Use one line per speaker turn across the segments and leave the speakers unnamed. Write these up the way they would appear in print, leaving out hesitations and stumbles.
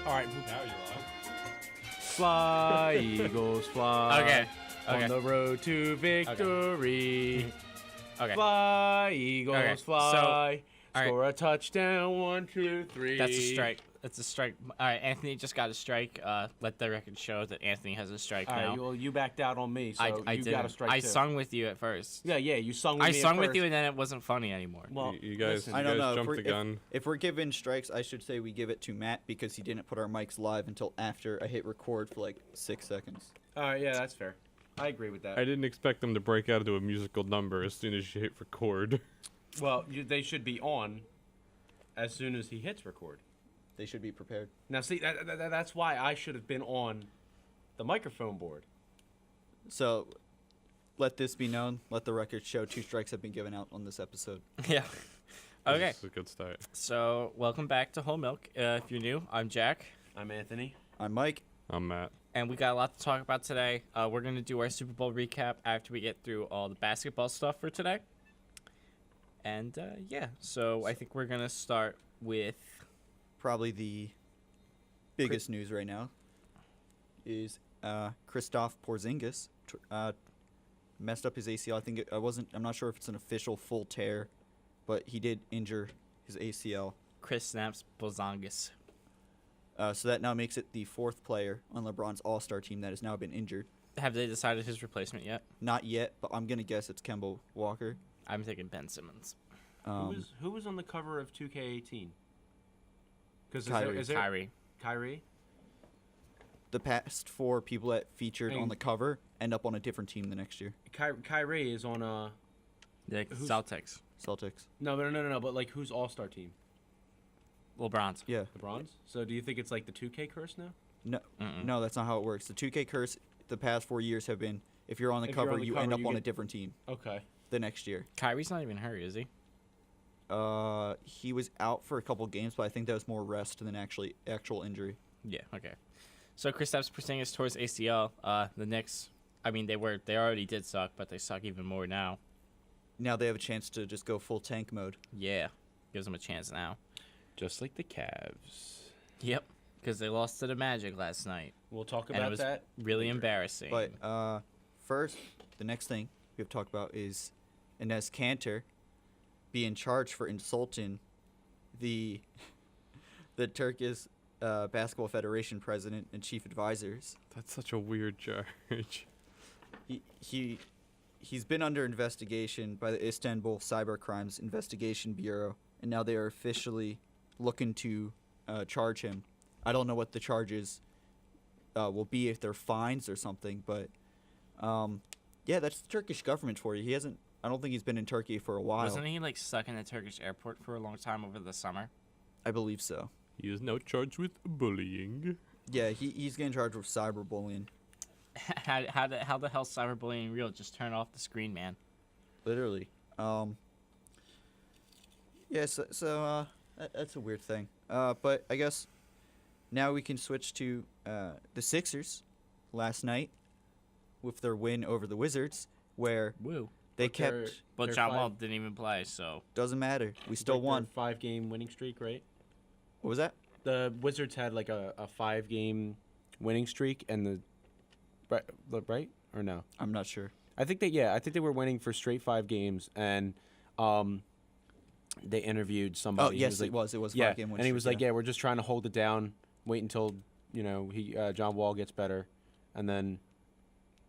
All right.
Now you're on.
Fly, Eagles, fly.
Okay.
On the road to victory.
Okay.
Fly, Eagles,
Okay.
fly.
all right.
Score a touchdown, 1, 2, 3.
That's a strike. That's a strike. All right, Anthony just got a strike. Let the record show that Anthony has a strike
All
now.
right, well, you backed out on me, so
I
you
didn't.
got a strike
I
too.
sung with you at first.
Yeah, you sung with
I
me
sung
at
with
first.
you, and then it wasn't funny anymore.
Well,
You guys,
listen,
you
I don't
guys
know.
jumped the gun.
If we're giving strikes, I should say we give it to Matt because he didn't put our mics live until after I hit record for like 6 seconds.
All right, yeah, that's fair. I agree with that.
I didn't expect them to break out into a musical number as soon as you hit record.
Well, they should be on as soon as he hits record.
They should be prepared.
Now, see, that's why I should have been on the microphone board.
So, let this be known. Let the record show 2 strikes have been given out on this episode.
Yeah. Okay.
This is a good start.
So, welcome back to Whole Milk. If you're new, I'm Jack,
I'm Anthony.
I'm Mike.
I'm Matt.
and we got a lot to talk about today. We're going to do our Super Bowl recap after we get through all the basketball stuff for today. And, yeah, so I think we're going to start with...
Probably the biggest news right now is Kristaps Porzingis messed up his ACL. I think I'm not sure if it's an official full tear, but he did injure his ACL.
Chris Snaps Bozangas.
So that now makes it the 4th player on LeBron's All-Star team that has now been injured.
Have they decided his replacement yet?
Not yet, but I'm going to guess it's Kemba Walker.
I'm thinking Ben Simmons.
Who was on the cover of 2K18? Because
Kyrie.
is there
Kyrie.
Kyrie?
The past 4 people that featured on
And-
the cover end up on a different team the next year.
Kyrie is on
The
Who's-
Celtics.
Celtics.
no, but like who's All-Star team?
LeBron's.
Yeah.
LeBron's? So do you think it's like the 2K curse now?
No,
Mm-mm.
no, that's not how it works. The 2K curse the past 4 years have been if you're on the
If you're
cover,
on the
you
cover,
end up
you
on a
get-
different team
Okay.
the next year.
Kyrie's not even hurt, is he?
He was out for a couple games, but I think that was more rest than actual injury.
Yeah, okay. So Kristaps Porzingis tore his ACL. The Knicks, I mean, they already did suck, but they suck even more now.
Now they have a chance to just go full tank mode.
Yeah, gives them a chance now.
Just like the Cavs.
Yep, because they lost to the Magic last night.
We'll talk
And it
about
was
that.
really
later.
embarrassing.
But first, the next thing we have to talk about is Enes Kanter being charged for insulting the Turkish Basketball Federation president and chief advisors.
That's such a weird charge.
He's been under investigation by the Istanbul Cybercrimes Investigation Bureau, and now they are officially looking to charge him. I don't know what the charges will be, if they're fines or something, but yeah, that's the Turkish government for you. I don't think he's been in Turkey for a while.
Wasn't he like stuck in the Turkish airport for a long time over the summer?
I believe so.
He is now charged with bullying.
Yeah, he's getting charged with cyberbullying.
How the hell cyberbullying real? Just turn off the screen, man.
Literally. Yeah, so that's a weird thing. But I guess now we can switch to the Sixers last night with their win over the Wizards, where
Woo.
they
But they're-
kept.
But
They're
John
five-
Wall didn't even play, so
Doesn't matter. We still
Like their
won.
5-game winning streak, right?
What was that?
The Wizards had like a 5-game winning streak, and the right or no?
I'm not sure.
I think they were winning for straight 5 games, and they interviewed
Oh,
somebody.
yes,
He was
it was.
yeah,
5-game win
and he was
streak,
like, yeah, we're just trying to hold it down, wait until John Wall gets better, and then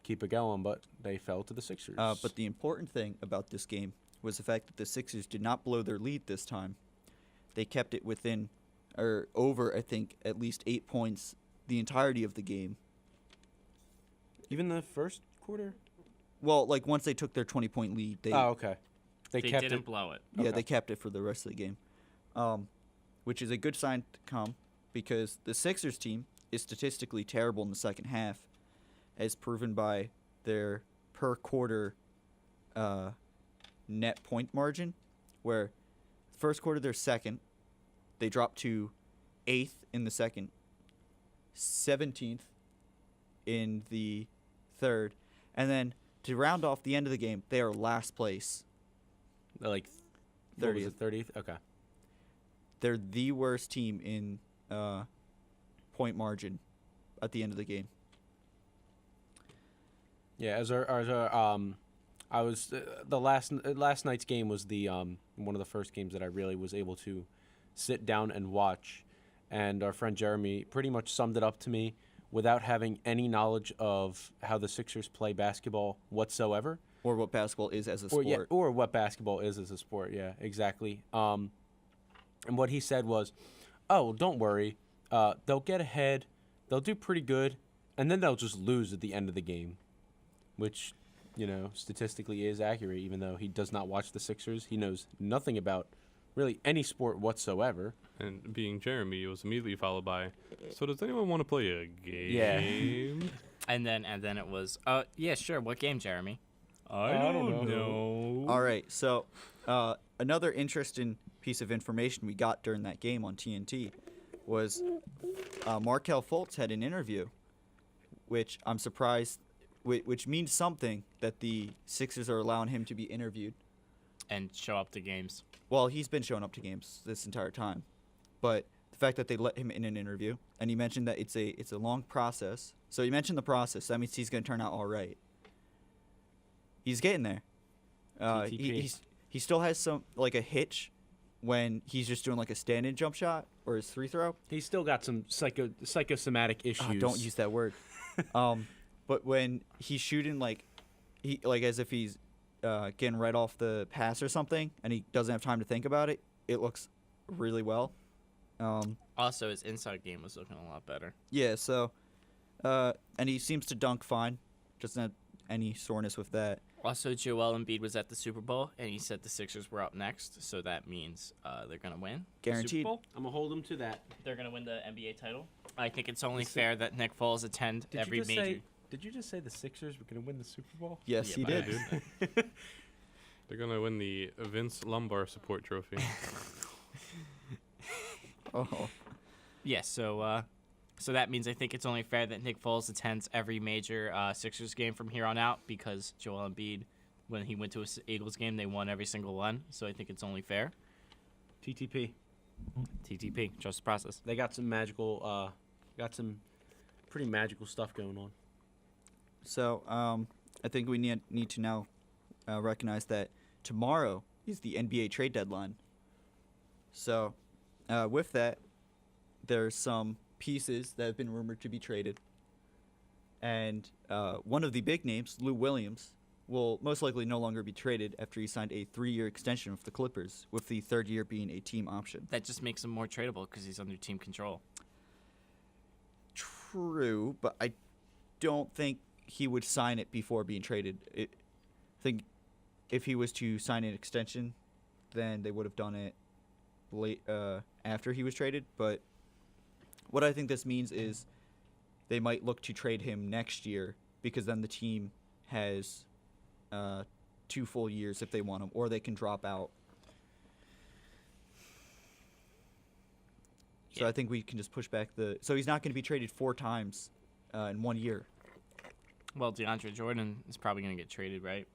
keep it going. But they fell to the Sixers.
But the important thing about this game was the fact that the Sixers did not blow their lead this time. They kept it within, or over, I think, at least 8 points the entirety of the game.
even the first quarter.
Well, like once they took their 20-point lead, they
Okay.
they
kept
didn't
it.
blow it.
yeah
Okay.
they kept it for the rest of the game, which is a good sign to come because the Sixers team is statistically terrible in the second half, as proven by their per quarter net point margin, where first quarter they're second, they drop to 8th in the second, 17th in the third, and then to round off the end of the game, they are last place.
They're like
30th.
30th. Okay.
They're the worst team in point margin at the end of the game.
Yeah, I was the last night's game was the one of the first games that I really was able to sit down and watch, and our friend Jeremy pretty much summed it up to me without having any knowledge of how the Sixers play basketball whatsoever,
Or what basketball is as a
or
sport.
or what basketball is as a sport. Yeah, exactly. And what he said was, "Oh, well, don't worry, they'll get ahead, they'll do pretty good, and then they'll just lose at the end of the game," which, statistically is accurate, even though he does not watch the Sixers. He knows nothing about really any sport whatsoever.
And being Jeremy, it was immediately followed by, "So does anyone want to play a game?"
Yeah.
And then it was, yeah, sure. What game, Jeremy?
I don't know.
All right, so another interesting piece of information we got during that game on TNT was Markelle Fultz had an interview, which I'm surprised, which means something that the Sixers are allowing him to be interviewed.
And show up to games.
Well, he's been showing up to games this entire time, but the fact that they let him in an interview, and he mentioned that it's a long process. So he mentioned the process. That means he's going to turn out all right. He's getting there. He still has a hitch when he's just doing like a stand-in jump shot or his free throw.
He's still got some psychosomatic issues.
Don't use that word. But when he's shooting as if he's getting right off the pass or something, and he doesn't have time to think about it, it looks really well.
Also, his inside game was looking a lot better.
Yeah. So, and he seems to dunk fine. Doesn't have any soreness with that.
Also, Joel Embiid was at the Super Bowl, and he said the Sixers were up next, so that means they're going to win. the
Guaranteed.
Super Bowl.
I'm gonna hold him to that.
They're going to win the NBA title. I think it's only fair that Nick Foles attend every major.
Did you just say the Sixers were gonna win the Super Bowl?
Yes, he
Yeah,
did.
dude.
They're going to win the Vince Lumbar Support Trophy.
Oh.
Yeah, so that means I think it's only fair that Nick Foles attends every major Sixers game from here on out, because Joel Embiid, when he went to a Eagles game, they won every single one. So I think it's only fair.
TTP.
TTP, trust the process.
They got some pretty magical stuff going on.
So, I think we need to now recognize that tomorrow is the NBA trade deadline. So, with that, there's some pieces that have been rumored to be traded. And one of the big names, Lou Williams, will most likely no longer be traded after he signed a 3-year extension with the Clippers, with the third year being a team option.
That just makes him more tradable because he's under team control.
True, but I don't think he would sign it before being traded. I think if he was to sign an extension, then they would have done it late after he was traded. But what I think this means is they might look to trade him next year, because then the team has 2 full years if they want him, or they can drop out. So I think we can just push back so he's not going to be traded 4 times in 1 year.
Well, DeAndre Jordan is probably going to get traded, right?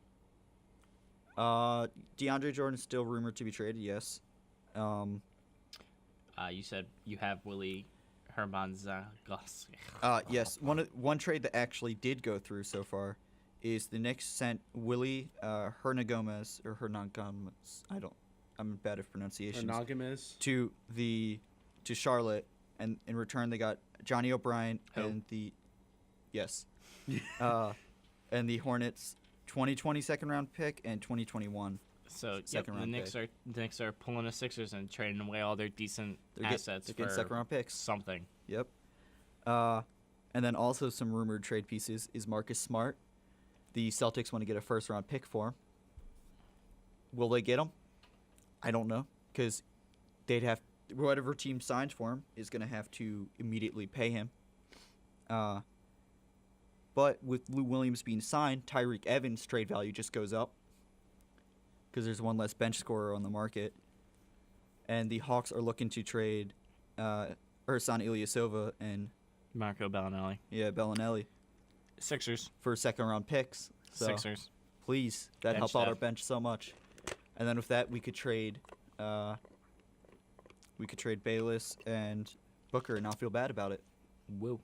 DeAndre Jordan is still rumored to be traded, yes.
You said you have Willie Hermanzagos.
Yes, one trade that actually did go through so far is the Knicks sent Willie Hernangomez. I'm bad at pronunciations.
Monogamous.
To Charlotte, and in return they got Johnny O'Brien and the Hornets 2020 second round pick and 2021.
So
second round
the Knicks are pulling the Sixers and trading away all their decent assets
they're
for
getting second round picks.
something.
Yep. And then also some rumored trade pieces is Marcus Smart. The Celtics want to get a first round pick for him. Will they get him? I don't know, because whatever team signs for him is going to have to immediately pay him. But with Lou Williams being signed, Tyreek Evans' trade value just goes up, because there's one less bench scorer on the market. And the Hawks are looking to trade Ersan Ilyasova and
Marco Bellinelli.
Bellinelli
Sixers.
for second-round picks. So
Sixers.
please, that'd
Bench
help out our
depth.
bench so much. And then with that, we could trade Bayless and Booker and not feel bad about it.
Woo.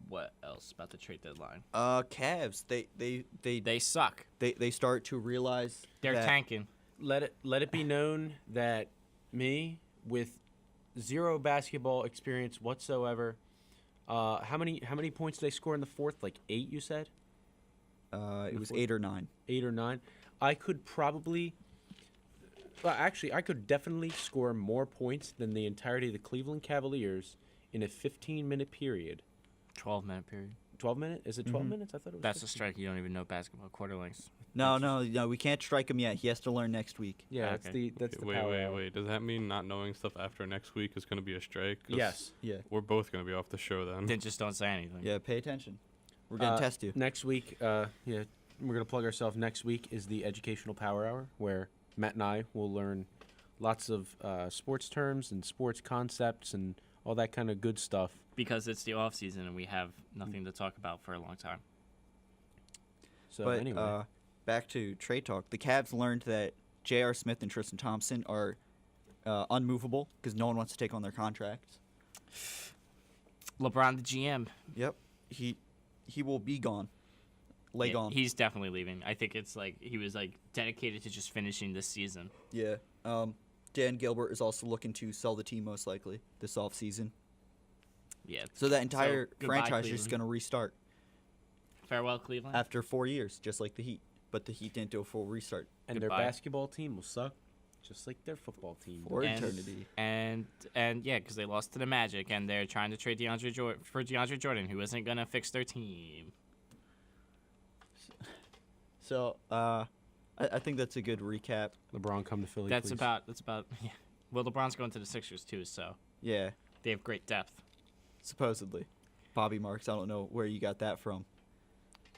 What else about the trade deadline?
Cavs.
They suck.
They start to realize
They're
that
tanking.
Let it be known that me, with zero basketball experience whatsoever, how many points did they score in the fourth? Like 8, you said?
it was 8 or 9.
8 or 9. I could probably, well, actually, I could definitely score more points than the entirety of the Cleveland Cavaliers in a 15-minute period.
12-minute period.
12 minutes? Is it 12
Mhm.
minutes? I thought it was.
That's a
15.
strike. You don't even know basketball quarter lengths.
No, we can't strike him yet. He has to learn next week.
Yeah,
Okay.
that's the power hour.
Wait. Does that mean not knowing stuff after next week is going to be a strike? 'Cause
Yes.
Yeah.
We're both going to be off the show then.
Then just don't say anything.
Yeah, pay attention. We're gonna test you.
Next week, we're gonna plug ourselves. Next week is the educational power hour, where Matt and I will learn lots of sports terms and sports concepts and all that kind of good stuff.
Because it's the off season and we have nothing to talk about for a long time.
So
But
anyway,
back to trade talk. The Cavs learned that J.R. Smith and Tristan Thompson are unmovable because no one wants to take on their contracts.
LeBron, the GM.
Yep. He will be gone.
Yeah,
Gone.
he's definitely leaving. I think it's like he was like dedicated to just finishing this season.
Yeah. Dan Gilbert is also looking to sell the team most likely this offseason.
Yeah.
So that entire
goodbye,
franchise is just
Cleveland.
going to restart
Farewell, Cleveland.
after 4 years, just like the Heat. But the Heat didn't do a full restart
and their
goodbye.
basketball team will suck, just like their football team.
for
And-
eternity.
And yeah, because they lost to the Magic, and they're trying to trade DeAndre Jordan, who isn't gonna fix their team.
So I think that's a good recap.
LeBron, come to Philly.
That's
please.
about. Yeah. Well, LeBron's going to the Sixers too, so
Yeah,
they have great depth.
supposedly. Bobby Marks, I don't know where you got that from.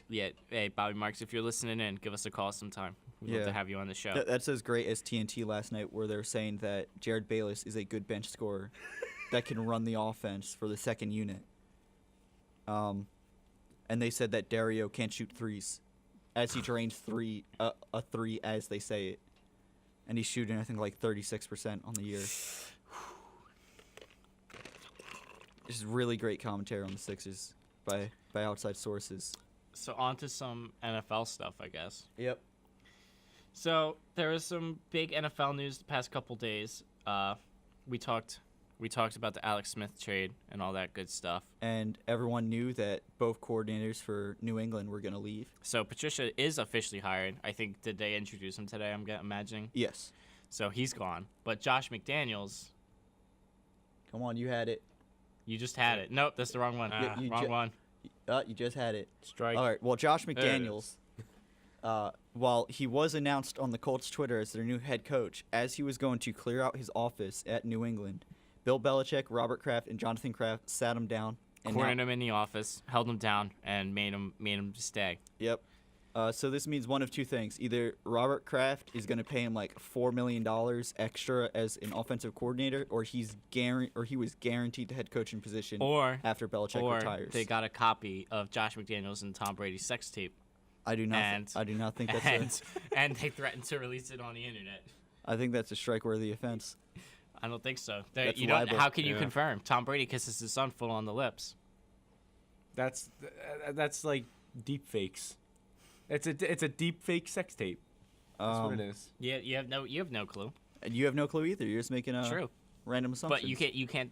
Yeah. Hey, Bobby Marks, if you're listening in, give us a call sometime. We'd love
Yeah.
to have you on the show.
That's as great as TNT last night, where they're saying that Jared Bayless is a good bench scorer that can run the offense for the second unit. And they said that Dario can't shoot threes, as he drains a three as they say it, and he's shooting I think like 36% on the year. This is really great commentary on the Sixers by outside sources.
So on to some NFL stuff, I guess.
Yep.
So there was some big NFL news the past couple days. We talked about the Alex Smith trade and all that good stuff.
And everyone knew that both coordinators for New England were going to leave.
So Patricia is officially hired. I think did they introduce him today? I'm imagining.
Yes.
So he's gone. But Josh McDaniels,
Come on, you had it.
you just had it. Nope, that's the wrong one.
You
Wrong one.
You just had it.
Strike.
All right. Well, Josh
There it
McDaniels, while he was announced on the Colts Twitter as their new head coach, as he was going to clear out his office at New England, Bill Belichick, Robert Kraft, and Jonathan Kraft sat him down. And
Cornered him in the office, held him down, and made him stay.
Yep. So this means one of two things: either Robert Kraft is going to pay him like $4 million extra as an offensive coordinator, or he was guaranteed the head coaching position
Or
after Belichick
or
retires.
they got a copy of Josh McDaniels and Tom Brady's sex tape,
I do not.
and-
I do not think that's.
and they threatened to release it on the internet.
I think that's a strike-worthy offense.
I don't think so.
That's
You don't.
libel.
How can you
Yeah.
confirm? Tom Brady kisses his son full on the lips.
That's like deep fakes. It's a deep fake sex tape. That's what it is.
Yeah, you have no clue.
And you have no clue either. You're just making
True,
random assumptions.
but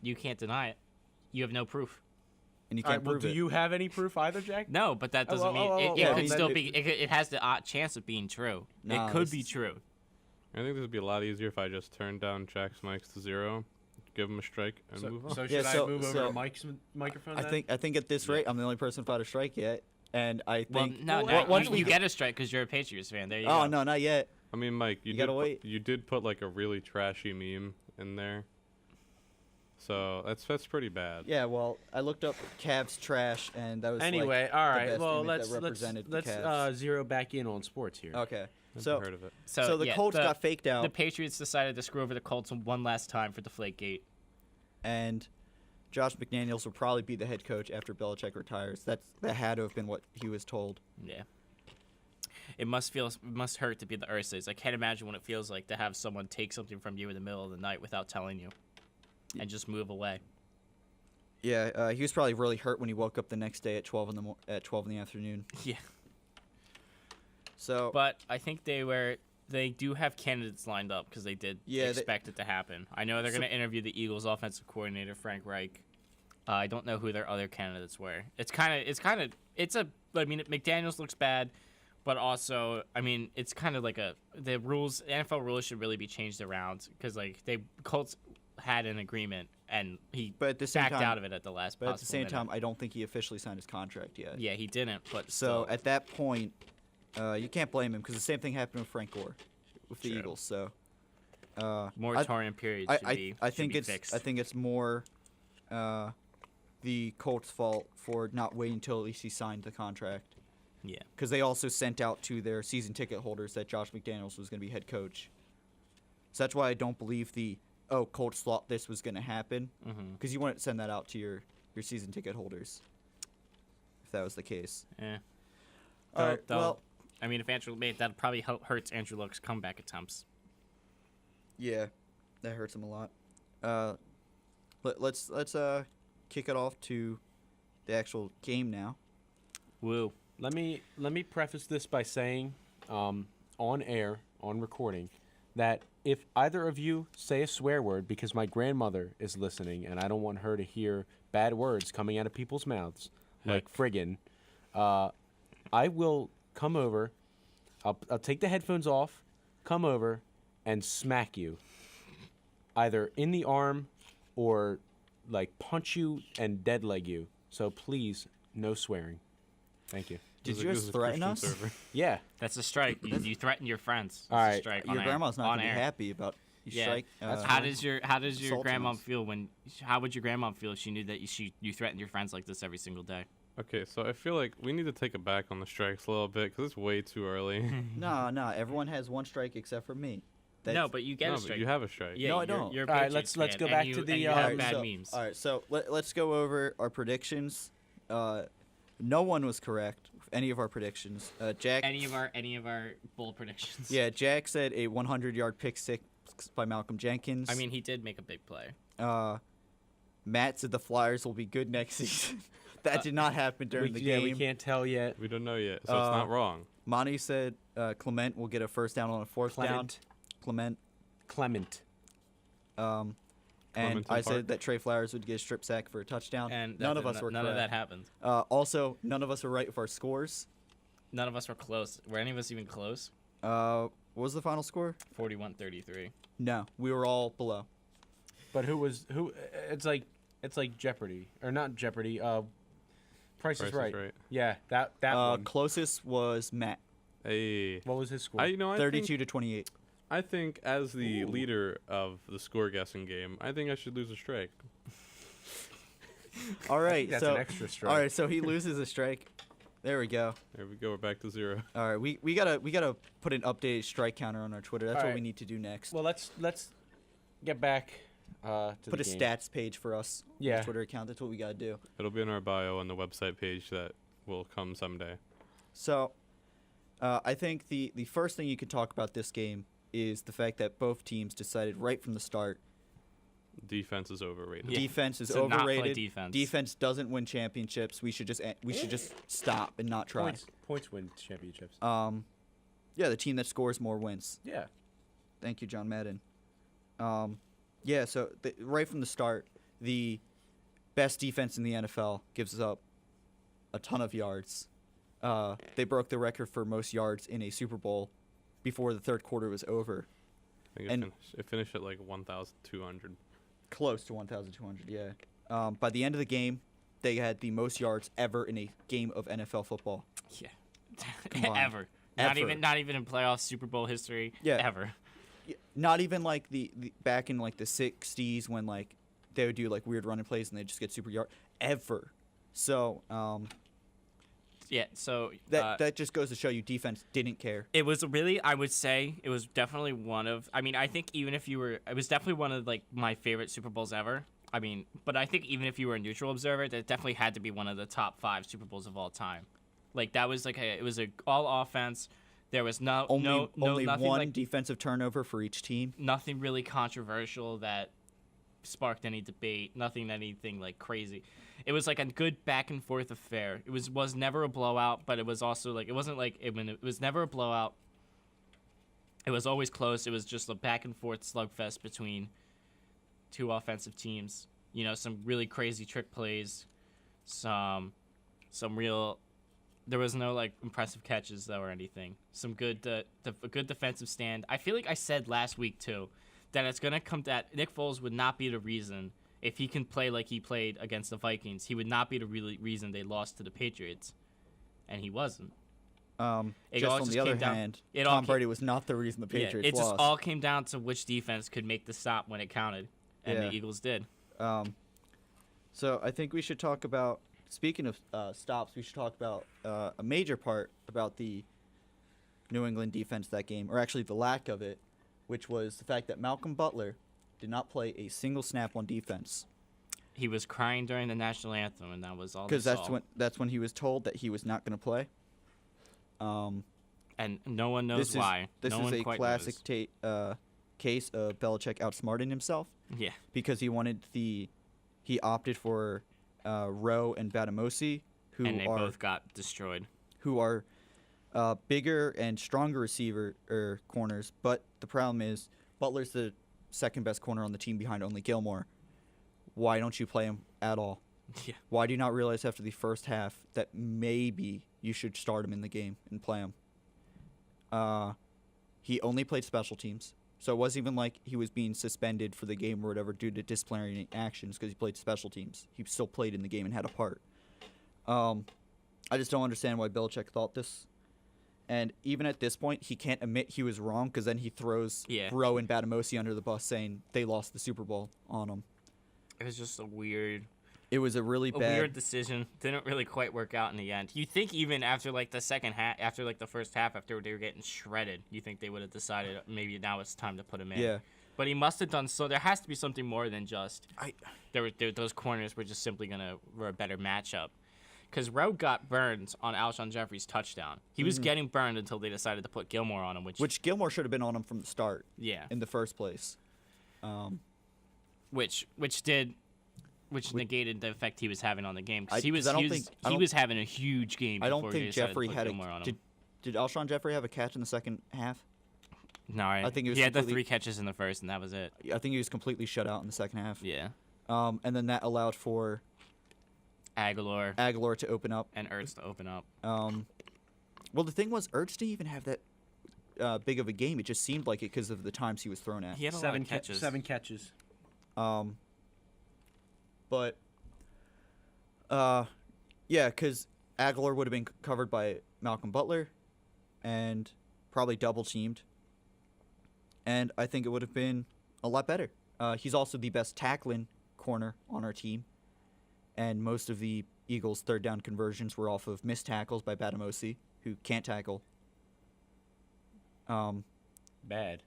you can't deny it. You have no proof.
And you
All
can't
right, well,
prove
do
it.
you have any proof either, Jack?
No, but that doesn't mean it
yeah,
could
then
still
it-
be. It has the odd chance of being true.
Nah,
it could
this
be
is-
true.
I think this would be a lot easier if I just turned down Jack's mics to 0, give him a strike, and move on.
So should
Yeah,
I
so-
move over
so-
to Mike's microphone?
I think at this rate, I'm the only person without a strike yet. And I
Well,
think
no,
well,
no,
once
you,
we
you
go-
get a strike because you're a Patriots fan. There you
Oh
go.
no, not yet.
I mean, Mike,
You gotta wait.
You did put like a really trashy meme in there, so that's pretty bad.
Yeah, well, I looked up Cavs trash, and that was
Anyway,
like,
all
the
right.
best
Well,
image that
let's
represented the
let's
Cavs.
zero back in on sports here.
Okay,
I've
so
heard of it.
so the
yeah,
Colts got faked out,
The Patriots decided to screw over the Colts one last time for Deflategate.
and Josh McDaniels will probably be the head coach after Belichick retires. That had to have been what he was told.
Yeah. It must hurt to be the Ursas. I can't imagine what it feels like to have someone take something from you in the middle of the night without telling you, and just move away.
Yeah, he was probably really hurt when he woke up the next day at 12 in the afternoon.
Yeah.
So,
But I think they do have candidates lined up because they did expect it to happen. I know they're going to interview the Eagles offensive coordinator, Frank Reich. I don't know who their other candidates were. I mean, McDaniels looks bad, but also, I mean, it's kind of like the NFL rules should really be changed around because, like, Colts had an agreement and he backed out of it at the last
But at the same
minute.
time, I don't think he officially signed his contract yet.
Yeah, he didn't, but
So
still.
at that point, you can't blame him because the same thing happened with Frank Gore with the
True.
Eagles. So
Moratorium period should be fixed.
I think it's more the Colts' fault for not waiting until at least he signed the contract.
Yeah.
Because they also sent out to their season ticket holders that Josh McDaniels was going to be head coach. So that's why I don't believe Colts thought this was going to happen. Because you wouldn't send that out to your season ticket holders if that was the case.
Yeah.
All right, well,
I mean, if Andrew that probably hurts Andrew Luck's comeback attempts.
yeah, that hurts him a lot. Let's kick it off to the actual game now.
Woo.
Let me preface this by saying, on air, on recording, that if either of you say a swear word because my grandmother is listening and I don't want her to hear bad words coming out of people's mouths, like friggin', I will come over. I'll take the headphones off, come over, and smack you, either in the arm or like punch you and dead leg you. So please, no swearing. Thank you.
Did
This
you
is
just
a
threaten
Christian
us?
server.
Yeah.
That's a strike. You threaten your friends.
All
That's
right.
a strike.
Your
on air.
grandma's not
On
going to be
air.
happy about you
Yeah.
strike.
How does your
assaulting
grandma
us.
feel how would your grandma feel if she knew that you threatened your friends like this every single day?
Okay, so I feel like we need to take it back on the strikes a little bit because it's way too early.
No, everyone has one strike except for me.
No, but you get
No,
a
but
strike.
you have a strike.
Yeah,
No, I
you're-
don't.
You're a
All right,
Patriots
let's
fan,
go
and
back
you-
to
and
the,
you
all
have
right,
bad
so,
memes.
All right, so let's go over our predictions. No one was correct with any of our predictions. Jack.
Any of our bold predictions.
Yeah, Jack said a 100-yard pick six by Malcolm Jenkins.
I mean, he did make a big play.
Matt said the Flyers will be good next season. That did not happen during the game.
We can't tell yet.
We don't know yet, so it's not wrong.
Monty said Clement will get a first down on a fourth down. Clement. And
Clementon
I
Park.
said that Trey Flowers would get a strip sack for a touchdown.
And
none of us were
none
correct.
of that happened.
Also, none of us were right with our scores.
None of us were close. Were any of us even close?
What was the final score?
41-33.
No, we were all below.
But who? It's like Jeopardy or not Jeopardy. Price is Right. Yeah, that one.
Closest was Matt,
Hey,
What was his score?
I
32 to 28.
I think as the leader of the score guessing game, I think I should lose a strike.
All right,
that's
so
an extra strike.
all right, so he loses a strike. There we go.
There we go. We're back to 0.
All right, we gotta put an updated strike counter on our Twitter. That's
All
what
right.
we need to do next.
Well, let's get back to
Put
the
a
game.
stats page for us. on the
Yeah.
Twitter account. That's what we gotta do.
It'll be in our bio on the website page that will come someday.
So, I think the first thing you could talk about this game is the fact that both teams decided right from the start
Defense is overrated.
Yeah.
defense is
To not play
overrated.
defense.
Defense doesn't win championships. We should just stop and not try.
Points win championships.
Yeah, the team that scores more wins.
Yeah.
Thank you, John Madden. Yeah, so right from the start, the best defense in the NFL gives up a ton of yards. They broke the record for most yards in a Super Bowl before the third quarter was over.
I think
And-
it finished at like 1,200.
Close to 1,200, yeah. By the end of the game, they had the most yards ever in a game of NFL football.
Yeah.
Combined.
Ever.
Ever.
Not even in playoff Super Bowl history.
Yeah.
Ever.
Not even like the back in like the 60s when like they would do like weird running plays and they just get super yard. Ever. So
Yeah. So
that just goes to show you defense didn't care.
it was really, I would say, it was definitely one of. I mean, I think even if you were, it was definitely one of like my favorite Super Bowls ever. I mean, but I think even if you were a neutral observer, that definitely had to be one of the top 5 Super Bowls of all time. Like that was like it was a all offense. There was
Only
nothing
one
like,
defensive turnover for each team.
nothing really controversial that sparked any debate. Anything like crazy. It was like a good back and forth affair. It was never a blowout, but it was also like it wasn't like it was never a blowout. It was always close. It was just a back and forth slugfest between two offensive teams. You know, some really crazy trick plays, some real. There was no like impressive catches though or anything. Some good a good defensive stand. I feel like I said last week too that it's gonna come that Nick Foles would not be the reason if he can play like he played against the Vikings. He would not be the reason they lost to the Patriots, and he wasn't.
Just on the other hand, Tom Brady was not the reason the Patriots
it
lost.
just all came down to which defense could make the stop when it counted, and the Eagles did.
So I think we should talk about, speaking of stops, we should talk about a major part about the New England defense that game, or actually the lack of it, which was the fact that Malcolm Butler did not play a single snap on defense.
He was crying during the national anthem, and that was all.
Because that's when he was told that he was not going to play.
And no one knows why.
This
no
is
one
a
quite
classic
knows.
case of Belichick outsmarting himself.
Yeah.
Because he opted for Rowe and Batamosi,
and they both got destroyed.
Who are bigger and stronger corners, but the problem is Butler's the second best corner on the team behind only Gilmore. Why don't you play him at all?
Yeah.
Why do you not realize after the first half that maybe you should start him in the game and play him? He only played special teams, so it wasn't even like he was being suspended for the game or whatever due to disciplinary actions because he played special teams. He still played in the game and had a part. I just don't understand why Belichick thought this. And even at this point, he can't admit he was wrong because then he throws Rowe and Batamosi under the bus saying they lost the Super Bowl on him.
It was just a weird
weird
decision. Didn't really quite work out in the end. You think even after like the second half, after like the first half, after they were getting shredded, you think they would have decided maybe now it's time to put him in.
Yeah.
But he must have done so. There has to be something more than just those corners were just simply were a better matchup. Because Rowe got burned on Alshon Jeffrey's touchdown. He was getting burned until they decided to put Gilmore on him, which
Gilmore should have been on him from the start.
Yeah.
In the first place.
Which negated the effect he was having on the game. Because he was having a huge game.
I don't think Jeffrey had Did Alshon Jeffrey have a catch in the second half?
No, I think he had the 3 catches in the first, and that was it.
I think he was completely shut out in the second half.
Yeah.
And then that allowed for Aguilar to open up.
And Ertz to open up.
Well, the thing was, Ertz didn't even have that big of a game. It just seemed like it because of the times he was thrown at.
He had 7 catches.
7 catches.
But, because Aguilar would have been covered by Malcolm Butler and probably double-teamed. And I think it would have been a lot better. He's also the best tackling corner on our team. And most of the Eagles' third down conversions were off of missed tackles by Batamosi, who can't tackle.
Bad.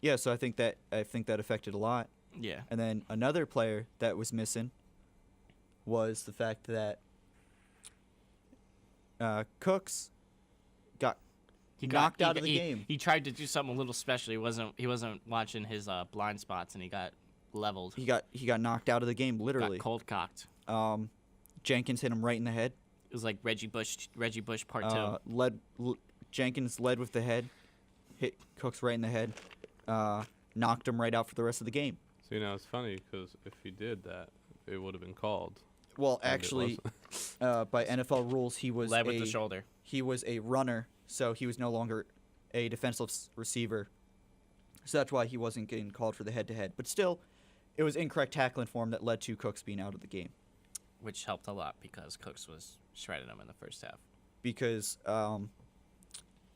Yeah, so I think that affected a lot.
Yeah.
And then another player that was missing was the fact that Cooks got knocked out of the game.
He tried to do something a little special. He wasn't watching his blind spots, and he got leveled.
He got knocked out of the game, literally.
Got cold cocked.
Jenkins hit him right in the head.
It was like Reggie Bush part 2.
Jenkins led with the head, hit Cooks right in the head, knocked him right out for the rest of the game.
So, it's funny because if he did that, it would have been called.
Well, actually, by NFL rules, he was
led with the shoulder.
He was a runner, so he was no longer a defensive receiver. So that's why he wasn't getting called for the head-to-head. But still, it was incorrect tackling form that led to Cooks being out of the game.
Which helped a lot because Cooks was shredding him in the first half.
Because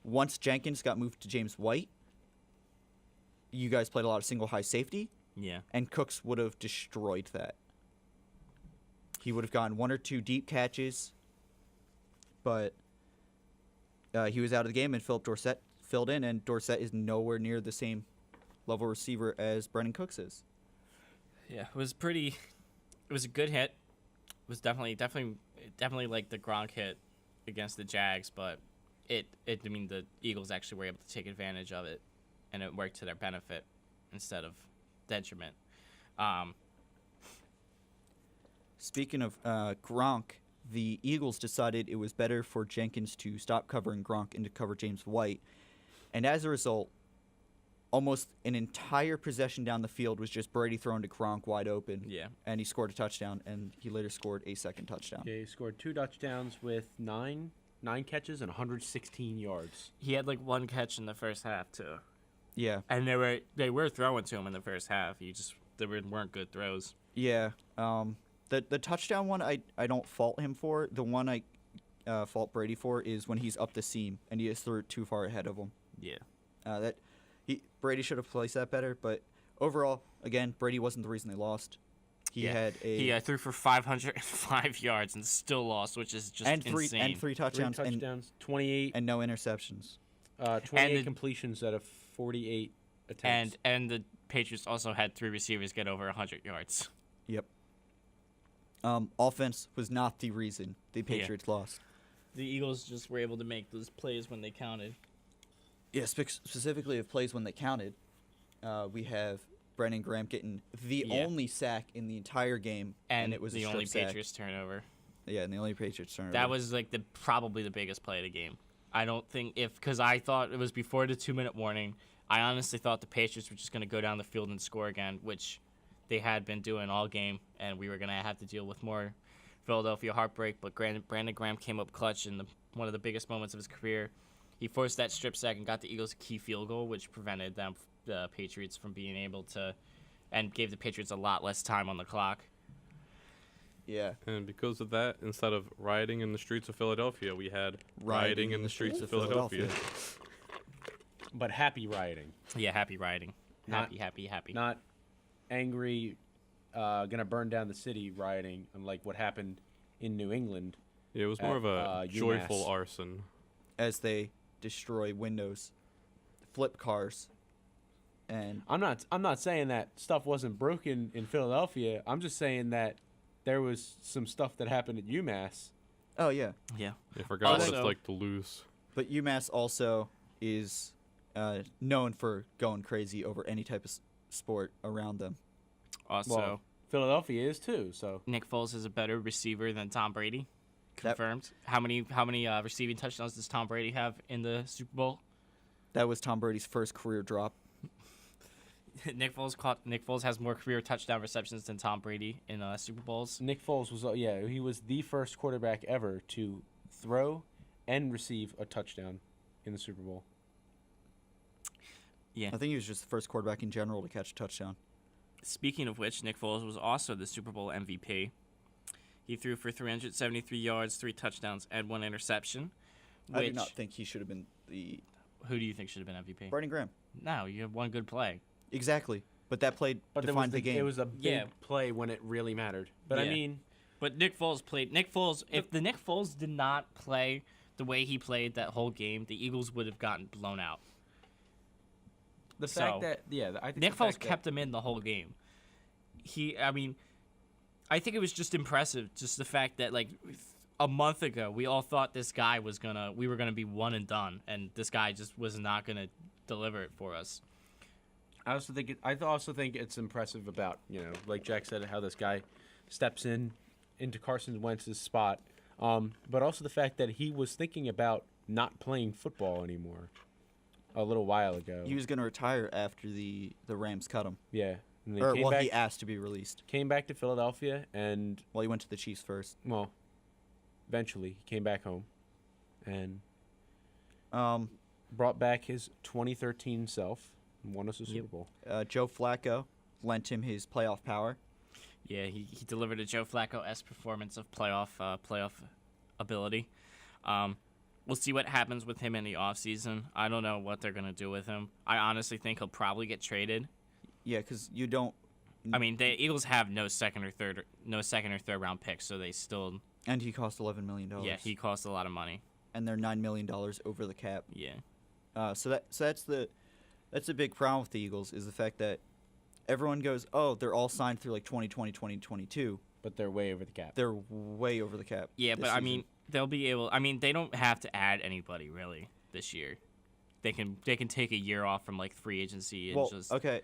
once Jenkins got moved to James White, you guys played a lot of single high safety.
Yeah.
And Cooks would have destroyed that. He would have gotten 1 or 2 deep catches, but he was out of the game, and Philip Dorsett filled in, and Dorsett is nowhere near the same level receiver as Brendan Cooks is.
Yeah, it was a good hit. It was definitely like the Gronk hit against the Jags, but the Eagles actually were able to take advantage of it, and it worked to their benefit instead of detriment.
Speaking of Gronk, the Eagles decided it was better for Jenkins to stop covering Gronk and to cover James White. And as a result, almost an entire possession down the field was just Brady throwing to Gronk wide open.
Yeah.
And he scored a touchdown, and he later scored a second touchdown.
Yeah, he scored 2 touchdowns with nine catches and 116 yards.
He had like 1 catch in the first half too.
Yeah.
And they were throwing to him in the first half. They weren't good throws.
Yeah. The touchdown one I don't fault him for. The one I fault Brady for is when he's up the seam and he just threw it too far ahead of him.
Yeah.
Brady should have placed that better, but overall, again, Brady wasn't the reason they lost. He
threw for 505 yards and still lost, which is just insane.
And three touchdowns,
28
and no interceptions.
28 completions out of 48 attempts.
And the Patriots also had 3 receivers get over 100 yards.
Yep. Offense was not the reason the Patriots lost.
The Eagles just were able to make those plays when they counted.
Yeah, specifically of plays when they counted, we have Brandon Graham getting the only sack in the entire game, and it was
the
a
only
strip
Patriots turnover.
Yeah, and the only Patriots turnover.
That was like probably the biggest play of the game. I don't think because I thought it was before the 2-minute warning. I honestly thought the Patriots were just going to go down the field and score again, which they had been doing all game, and we were going to have to deal with more Philadelphia heartbreak. But Brandon Graham came up clutch in one of the biggest moments of his career. He forced that strip sack and got the Eagles a key field goal, which prevented the Patriots from being able to, and gave the Patriots a lot less time on the clock.
Yeah.
And because of that, instead of rioting in the streets of Philadelphia, we had rioting in the streets of Philadelphia.
But happy rioting.
Yeah, happy rioting. Happy.
Not angry, gonna burn down the city rioting, unlike what happened in New England.
Yeah, it was more of a joyful
UMass.
arson.
As they destroy windows, flip cars, and
I'm not saying that stuff wasn't broken in Philadelphia. I'm just saying that there was some stuff that happened at UMass.
oh yeah,
Yeah.
I forgot what
Also-
it's like to lose.
but UMass also is known for going crazy over any type of sport around them.
Also,
Well, Philadelphia is too. So
Nick Foles is a better receiver than Tom Brady.
That-
Confirmed. How many receiving touchdowns does Tom Brady have in the Super Bowl?
That was Tom Brady's first career drop.
Nick Foles has more career touchdown receptions than Tom Brady in Super Bowls.
Nick Foles was he was the first quarterback ever to throw and receive a touchdown in the Super Bowl.
Yeah.
I think he was just the first quarterback in general to catch a touchdown.
Speaking of which, Nick Foles was also the Super Bowl MVP. He threw for 373 yards, 3 touchdowns, and 1 interception.
I do not think he should have been the
Who do you think should have been MVP?
Brandon Graham.
No, you have one good play.
Exactly, but that play defined the game.
It was a big play when it really mattered. But I
Yeah.
mean,
But Nick Foles played. If the Nick Foles did not play the way he played that whole game, the Eagles would have gotten blown out.
the
So,
fact that I think
Nick
the
Foles
fact that-
kept him in the whole game. I think it was just impressive, just the fact that like a month ago we all thought this guy we were gonna be one and done, and this guy just was not gonna deliver it for us.
I also think it's impressive about, like Jack said, how this guy steps into Carson Wentz's spot. But also the fact that he was thinking about not playing football anymore a little while ago.
He was going to retire after the Rams cut him.
Yeah. And
He asked to be released.
came back to Philadelphia and,
Well, he went to the Chiefs first.
well, eventually he came back home and brought back his 2013 self and won us a Super Bowl.
Joe Flacco lent him his playoff power.
Yeah, he delivered a Joe Flacco-esque performance of playoff ability. We'll see what happens with him in the offseason. I don't know what they're going to do with him. I honestly think he'll probably get traded.
Yeah, because you don't.
I mean, the Eagles have no second or third round picks, so they still.
And he cost $11 million.
Yeah, he costs a lot of money.
And they're $9 million over the cap.
Yeah.
So that's the big problem with the Eagles is the fact that everyone goes, oh, they're all signed through like 2020, 2022.
But they're way over the cap.
They're way over the cap.
Yeah,
this
but I
season.
mean, they'll be able. I mean, they don't have to add anybody really this year. They can take a year off from like free agency and
Well,
just.
okay.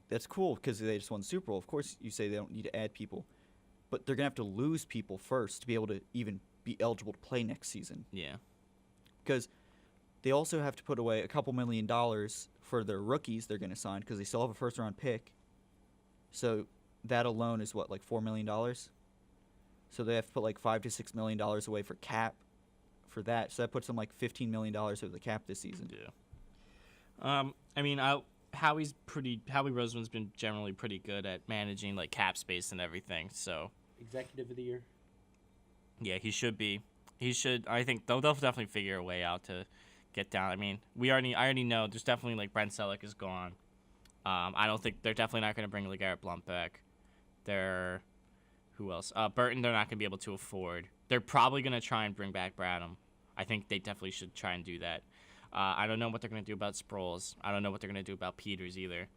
that's cool because they just won the Super Bowl. Of course, you say they don't need to add people, but they're gonna have to lose people first to be able to even be eligible to play next season.
Yeah.
Because they also have to put away a couple $1 million for their rookies they're gonna sign because they still have a first-round pick. So that alone is what, like $4 million. So they have to put like $5 to $6 million away for cap for that. So that puts them like $15 million over the cap this season.
Yeah. I mean, Howie Roseman's been generally pretty good at managing like cap space and everything. So
Executive of the year.
yeah, he should be. I think they'll definitely figure a way out to get down. I mean, I already know there's definitely like Brent Selleck is gone. I don't think they're definitely not going to bring LeGarrette Blount back. Who else? Burton, they're not going to be able to afford. They're probably going to try and bring back Bradham. I think they definitely should try and do that. I don't know what they're going to do about Sproles. I don't know what they're going to do about Peters either.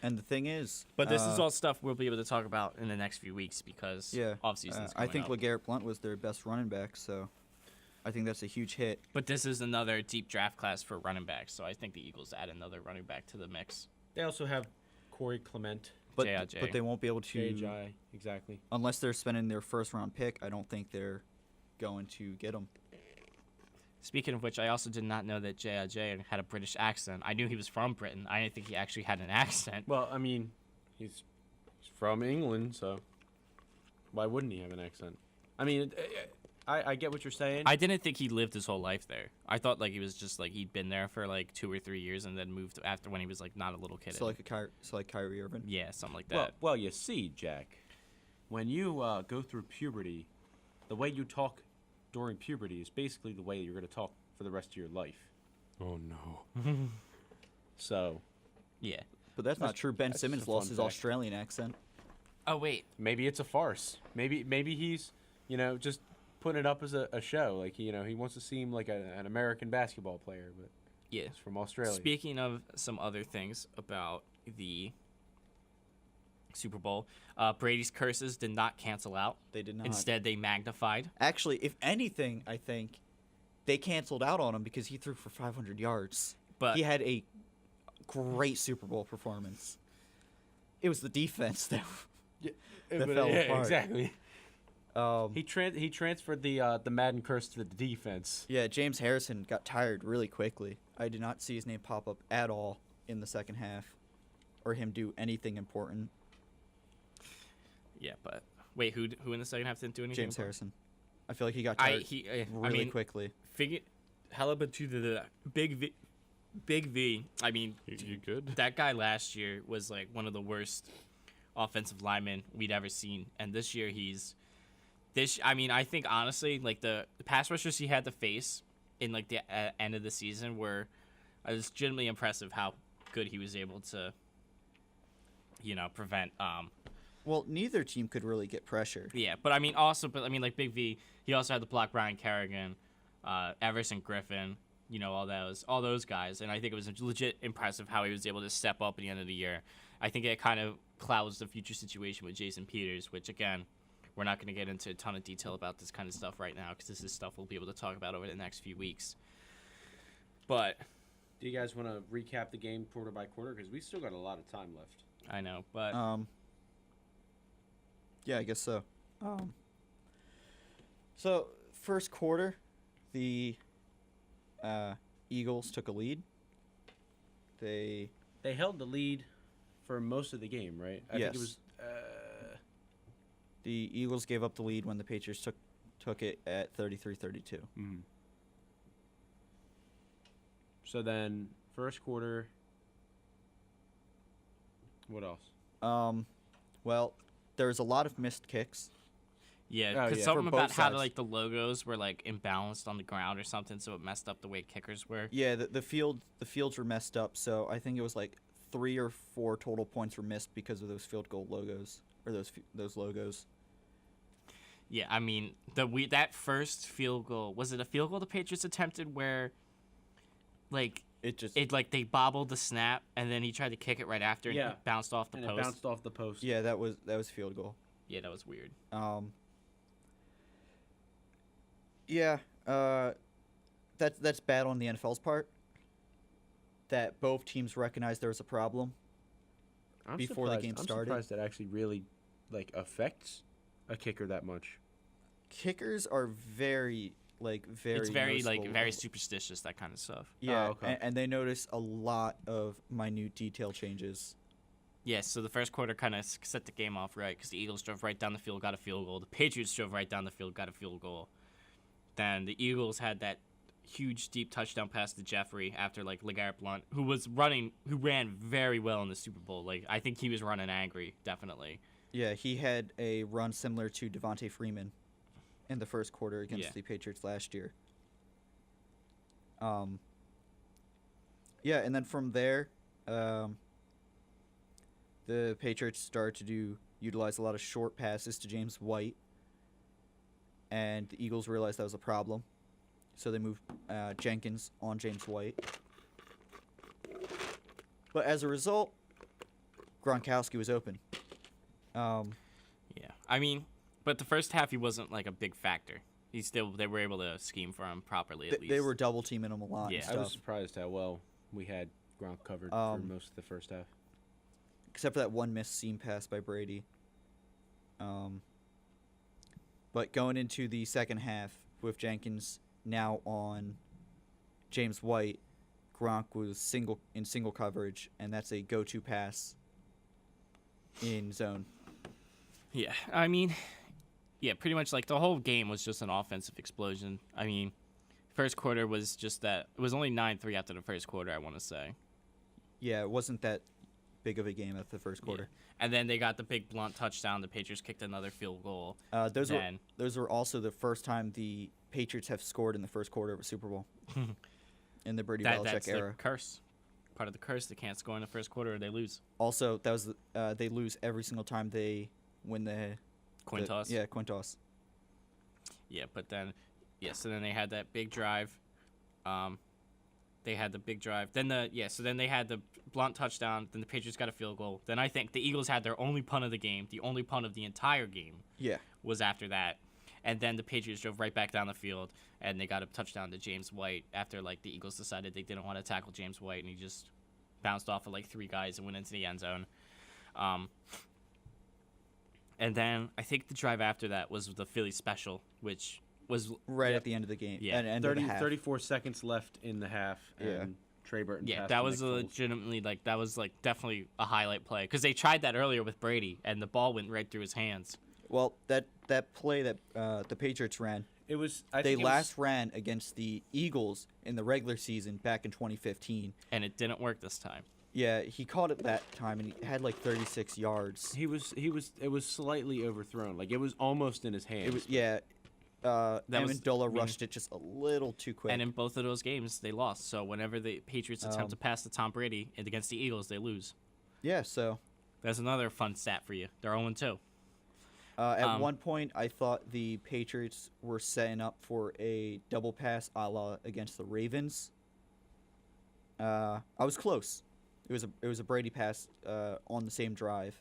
And the thing is,
But this is all stuff we'll be able to talk about in the next few weeks because off-season's
I
coming
think
up.
LeGarrette Blount was their best running back, so I think that's a huge hit.
But this is another deep draft class for running backs, so I think the Eagles add another running back to the mix.
They also have Corey Clement.
But
JIJ.
but they won't be able to
JJ, exactly.
unless they're spending their first-round pick. I don't think they're going to get him.
Speaking of which, I also did not know that JIJ had a British accent. I knew he was from Britain. I didn't think he actually had an accent.
Well, I mean, he's from England, so why wouldn't he have an accent? I mean, I get what you're saying.
I didn't think he lived his whole life there. I thought like he was just like he'd been there for like 2 or 3 years and then moved after when he was like not a little kid.
So like Kyrie Irving.
Yeah, something like that.
Well, you see, Jack, when you go through puberty, the way you talk during puberty is basically the way you're going to talk for the rest of your life.
Oh no.
So
Yeah.
But that's not true. Ben
that's
Simmons
just a
lost
fun
his
fact.
Australian accent.
Oh wait.
maybe it's a farce. Maybe he's, just putting it up as a show. Like, he wants to seem like an American basketball player, but
Yeah.
he's from Australia.
Speaking of some other things about the Super Bowl, Brady's curses did not cancel out.
They did not.
Instead, they magnified.
Actually, if anything, I think they canceled out on him because he threw for 500 yards.
But
He had a great Super Bowl performance. It was the defense that that fell apart.
exactly.
Um,
He transferred the Madden curse to the defense.
yeah, James Harrison got tired really quickly. I did not see his name pop up at all in the second half, or him do anything important.
yeah, but wait, who in the second half didn't do anything?
James
important?
Harrison. I feel like he got tired really quickly.
Halibut to the Big V. I mean,
You good?
that guy last year was like one of the worst offensive linemen we'd ever seen, and this year I think honestly, like the pass rushers he had to face in like the end of the season were legitimately impressive. How good he was able to, prevent.
Well, neither team could really get pressure.
Yeah, but I mean like Big V, he also had to block Brian Kerrigan, Everson Griffin, all those guys, and I think it was legit impressive how he was able to step up at the end of the year. I think it kind of clouds the future situation with Jason Peters, which again, we're not going to get into a ton of detail about this kind of stuff right now because this is stuff we'll be able to talk about over the next few weeks. But
Do you guys want to recap the game quarter by quarter? Because we still got a lot of time left.
I know, but
Yeah, I guess so. So first quarter, the Eagles took a lead. They
They held the lead for most of the game, right? I think it
Yes.
was.
the Eagles gave up the lead when the Patriots took it at 33-32.
So then, first quarter. What else?
Well, there was a lot of missed kicks.
yeah,
Oh,
because
yeah.
something
For both
about how
sides.
like the logos were like imbalanced on the ground or something, so it messed up the way kickers were.
Yeah, the fields were messed up, so I think it was like 3 or 4 total points were missed because of those field goal logos or those logos.
Yeah, I mean that first field goal, was it a field goal the Patriots attempted where like
It just
they bobbled the snap and then he tried to kick it right after and
Yeah.
it bounced off the
And
post?
it bounced off the post.
yeah, that was field goal.
Yeah, that was weird.
Yeah, that's bad on the NFL's part. That both teams recognized there was a problem, before the game started.
I'm surprised that actually really affects a kicker that much.
Kickers are very
It's very
noticeable.
very superstitious, that kind of stuff.
Yeah,
Oh, okay.
and they notice a lot of minute detail changes.
Yes, so the first quarter kind of set the game off right because the Eagles drove right down the field, got a field goal. The Patriots drove right down the field, got a field goal. Then the Eagles had that huge deep touchdown pass to Jeffrey after LeGarrette Blount, who ran very well in the Super Bowl. I think he was running angry, definitely.
Yeah, he had a run similar to Devontae Freeman in the first quarter against the Patriots last year. Yeah, and then from there, the Patriots started to utilize a lot of short passes to James White, and the Eagles realized that was a problem, so they moved Jenkins on James White. But as a result, Gronkowski was open.
Yeah, I mean, but the first half he wasn't a big factor. They were able to scheme for him properly at least.
They were double teaming him a lot.
Yeah.
And
I was
stuff.
surprised how well we had Gronk covered for most of the first half.
Except for that one missed seam pass by Brady. But going into the second half with Jenkins now on James White, Gronk was single coverage, and that's a go-to pass in zone.
Yeah, I mean, yeah, pretty much the whole game was just an offensive explosion. I mean, first quarter was just that. It was only 9-3 after the first quarter, I want to say.
Yeah, it wasn't that big of a game at the first quarter.
Yeah. And then they got the big Blunt touchdown. The Patriots kicked another field goal.
Those were also the first time the Patriots have scored in the first quarter of a Super Bowl in the Brady Belichick
that's
era.
the curse. Part of the curse. They can't score in the first quarter or they lose.
Also, that was they lose every single time they win the
Coin toss.
Yeah, coin toss.
Yeah, but then, so then they had that big drive. They had the big drive. Then so then they had the Blunt touchdown. Then the Patriots got a field goal. Then I think the Eagles had their only punt of the game. The only punt of the entire game
Yeah.
was after that. And then the Patriots drove right back down the field, and they got a touchdown to James White after the Eagles decided they didn't want to tackle James White, and he just bounced off of 3 guys and went into the end zone. And then I think the drive after that was the Philly special, which was
Right at the end of the game.
Yeah.
And end of the half.
34 seconds left in the half, and
Yeah.
Trey Burton
Yeah,
passed
that
to
was
Nick Foles.
legitimately that was definitely a highlight play because they tried that earlier with Brady and the ball went right through his hands.
Well, that play that the Patriots ran,
It was.
they last ran against the Eagles in the regular season back in 2015.
And it didn't work this time.
Yeah, he caught it that time, and he had 36 yards.
He was. It was slightly overthrown. It was almost in his hands.
It was Amendola
I mean-
rushed it just a little too quick.
And in both of those games, they lost. So whenever the Patriots attempt to pass to Tom Brady and against the Eagles, they lose.
yeah, so
That's another fun stat for you. They're 0-2.
at one point, I thought the Patriots were setting up for a double pass a la against the Ravens. I was close. It was a Brady pass on the same drive.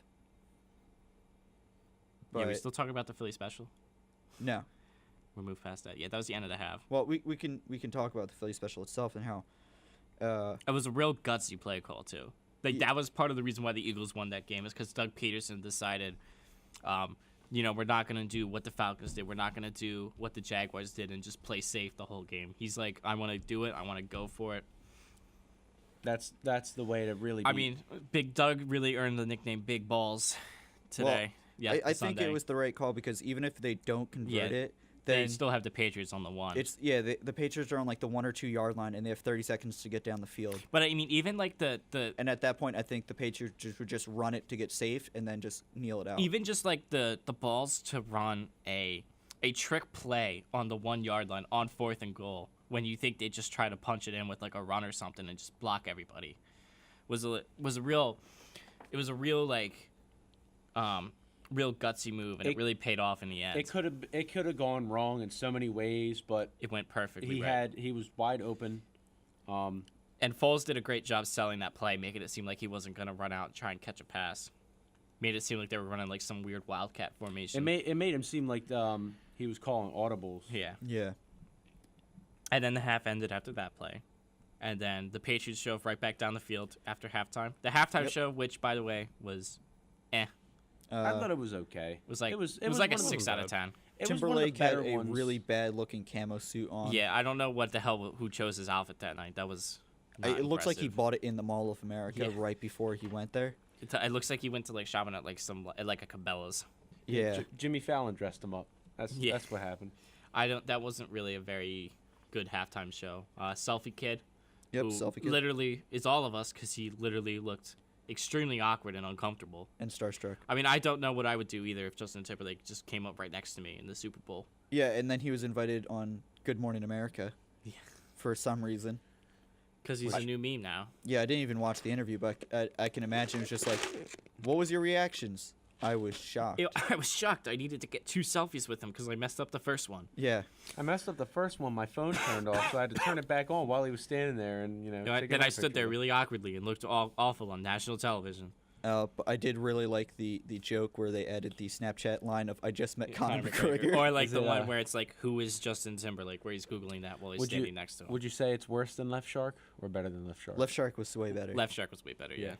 Yeah, we
But
still talking about the Philly special.
no.
We'll move past that. Yeah, that was the end of the half.
Well, we can talk about the Philly special itself and how.
It was a real gutsy play call too. That was part of the reason why the Eagles won that game is because Doug Peterson decided, we're not gonna do what the Falcons did. We're not gonna do what the Jaguars did and just play safe the whole game. He's like, I want to do it. I want to go for it.
That's the way to really.
I mean, Big Doug really earned the nickname Big Balls today.
I think it was the right call because even if they don't convert it,
they
then
still have the Patriots on the one.
the Patriots are on the 1 or 2 yard line and they have 30 seconds to get down the field.
But I mean, even the
And at that point, I think the Patriots would just run it to get safe and then just kneel it out.
even just the balls to run a trick play on the 1 yard line on 4th and goal when you think they just try to punch it in with a run or something and just block everybody was a real real gutsy move, and it really paid off in the end.
It could have gone wrong in so many ways, but
It went perfectly.
he was wide open.
And Foles did a great job selling that play, making it seem like he wasn't going to run out and try and catch a pass. Made it seem like they were running some weird wildcat formation.
It made him seem like he was calling audibles.
Yeah.
Yeah.
And then the half ended after that play. And then the Patriots drove right back down the field after halftime. The halftime show, which, by the way, was
I thought it was okay.
was like
It was
like a
one of the
6 out of
bad.
10.
It was one of the
Timberlake had
better
a
ones.
really bad looking camo suit on.
Yeah, I don't know what the hell who chose his outfit that night. That was not
It looks like he
impressive.
bought it in the Mall of America
Yeah.
right before he went there.
It looks like he went to like shopping at like a Cabela's.
Yeah.
Jimmy Fallon dressed him up. That's
Yeah.
that's what happened.
That wasn't really a very good halftime show. Selfie Kid,
Yep,
who
selfie kid
literally is all of us because he literally looked extremely awkward and uncomfortable.
and starstruck.
I mean, I don't know what I would do either if Justin Timberlake just came up right next to me in the Super Bowl.
Yeah, and then he was invited on Good Morning America.
Yeah.
For some reason.
Because he's a new meme now.
Yeah, I didn't even watch the interview, but I can imagine it was just like, what was your reactions? I was shocked.
I was shocked. I needed to get 2 selfies with him because I messed up the first one.
Yeah.
I messed up the first one. My phone turned off, so I had to turn it back on while he was standing there, and take
Then
another
I stood there
picture.
really awkwardly and looked awful on national television.
But I did really like the joke where they added the Snapchat line of, I just met Conor McGregor.
Or like
Is
the
it,
one where it's like, who is Justin Timberlake, where he's Googling that while he's standing next to him.
Would you say it's worse than Left Shark or better than Left Shark?
Left Shark was way better.
Left Shark was way better, yeah.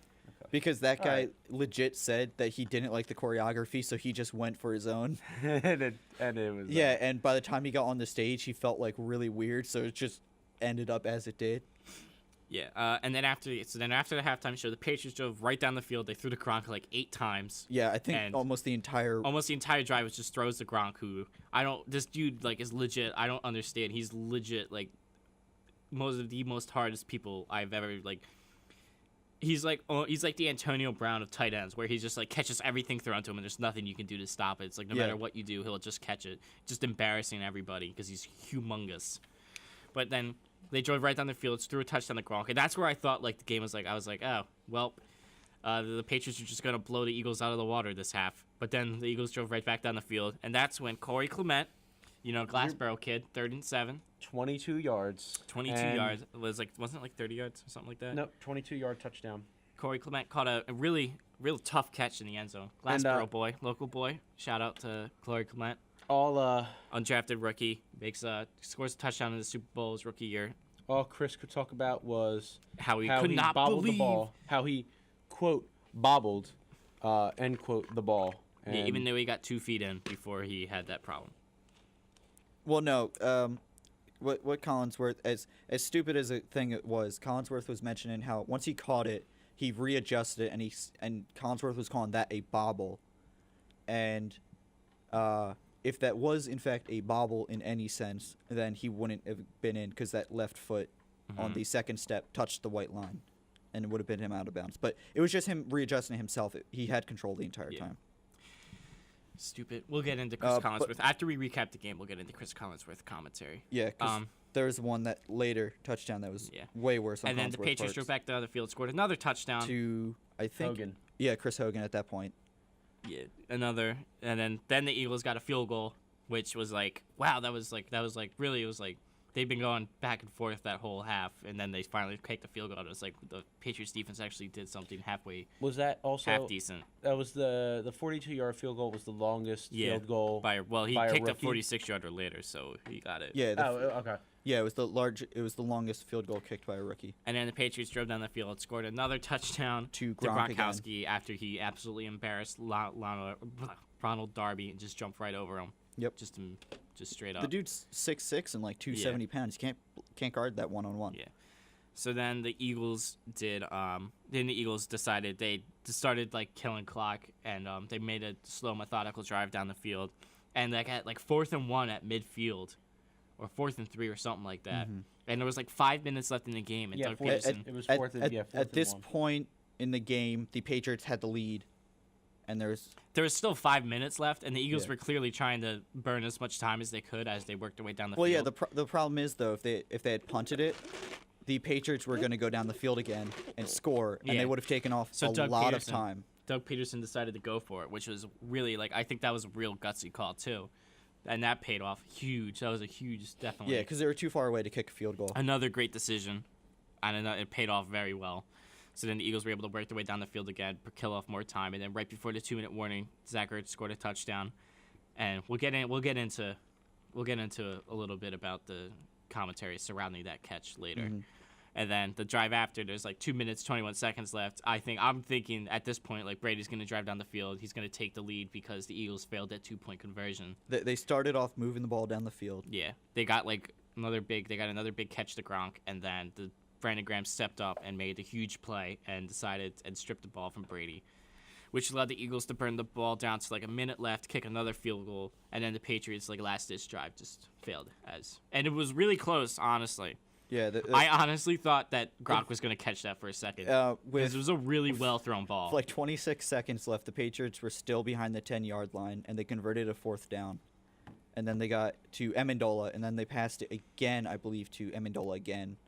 Because that guy
Alright.
legit said that he didn't like the choreography, so he just went for his own.
and it was
Yeah, and by the time he got on the stage, he felt like really weird, so it just ended up as it did.
Yeah, and then after the halftime show, the Patriots drove right down the field. They threw to Gronk like 8 times.
Yeah, I think
And
almost the entire.
Almost the entire drive was just throws to Gronk, who this dude like is legit. I don't understand. He's legit like the most hardest people I've ever like. He's like the Antonio Brown of tight ends, where he just like catches everything thrown to him, and there's nothing you can do to stop it. It's like no
Yeah.
matter what you do, he'll just catch it. Just embarrassing everybody because he's humongous. But then they drove right down the field, threw a touchdown to Gronk, and that's where I thought like the game was like. I was like, oh well, the Patriots are just gonna blow the Eagles out of the water this half. But then the Eagles drove right back down the field, and that's when Corey Clement, Glassboro kid, 3rd and 7,
22 yards.
22
and-
yards wasn't it like 30 yards or something like that?
Nope, 22-yard touchdown.
Corey Clement caught a real tough catch in the end zone.
And,
Glassboro boy, local boy. Shout out to Corey Clement,
All
undrafted rookie, scores a touchdown in the Super Bowl his rookie year.
all Chris could talk about was
How he
how
could
he
not
bobbled
believe.
the ball, how he quote bobbled, end quote the ball.
Yeah,
And
even though he got 2 feet in before he had that problem.
Well, no. What Collinsworth, as stupid as a thing it was, Collinsworth was mentioning how once he caught it, he readjusted it, and Collinsworth was calling that a bobble, and if that was in fact a bobble in any sense, then he wouldn't have been in because that left foot on the second step touched the white line, and it would have been him out of bounds. But it was just him readjusting himself. He had control the entire time.
Stupid. We'll get into Chris
but-
Collinsworth after we recap the game. We'll get into Chris Collinsworth commentary.
Yeah, 'cause
Um,
there was one that later touchdown that was
Yeah.
way worse. On
And then the
Collinsworth's
Patriots
parts.
drove back down the field, scored another touchdown.
To I think
Hogan.
Yeah, Chris Hogan at that point.
Yeah, another, and then the Eagles got a field goal, which was like, wow, that was like really, it was like they've been going back and forth that whole half, and then they finally kicked the field goal. It was like the Patriots defense actually did something half
Was that also
decent.
that was the 42-yard field goal was the longest
Yeah,
field goal
he
by a
kicked a
rookie?
46-yarder later, so he got it.
Yeah,
okay.
yeah, it was the longest field goal kicked by a rookie.
And then the Patriots drove down the field, scored another touchdown
To Gronk again.
Gronkowski after he absolutely embarrassed Ronald Darby and just jumped right over him.
Yep.
Just straight up.
The dude's 6'6" and like 270 pounds. You can't guard that one-on-one.
Yeah. So then the Eagles decided they started like killing clock, and they made a slow, methodical drive down the field, and like at like 4th and 1 at midfield, or 4th and 3 or something like that. And there was like 5 minutes left in the game, and
Yeah,
Doug
fourth-
Peterson.
It was
At,
fourth and
at,
yeah, fourth
at
and
this
one.
point in the game, the Patriots had the lead, and there was
still 5 minutes left, and the Eagles
Yeah.
were clearly trying to burn as much time as they could as they worked their way down the
well,
field.
yeah. The problem is though, if they had punted it, the Patriots were going to go down the field again and score, and
Yeah.
they would have taken off
So
a
Doug
lot
Peterson-
of time.
Doug Peterson decided to go for it, which was really like I think that was a real gutsy call too, and that paid off huge. That was a huge, definitely.
Yeah, because they were too far away to kick a field goal.
Another great decision, and it paid off very well. So then the Eagles were able to work their way down the field again, kill off more time, and then right before the 2-minute warning, Zach Ertz scored a touchdown. And we'll get into a little bit about the commentary surrounding that catch later. And then the drive after, there's like 2 minutes, 21 seconds left. I'm thinking at this point, like Brady's going to drive down the field. He's going to take the lead because the Eagles failed that 2-point conversion.
They started off moving the ball down the field.
Yeah, they got another big catch to Gronk, and then Brandon Graham stepped up and made a huge play and stripped the ball from Brady, which allowed the Eagles to burn the ball down to like a minute left, kick another field goal, and then the Patriots last-ditch drive just failed and it was really close, honestly.
Yeah,
I honestly thought that Gronk was going to catch that for a second. Because it was a really well-thrown ball.
With like 26 seconds left, the Patriots were still behind the 10-yard line, and they converted a 4th down. And then they got to Amendola, and then they passed it again, I believe, to Amendola again.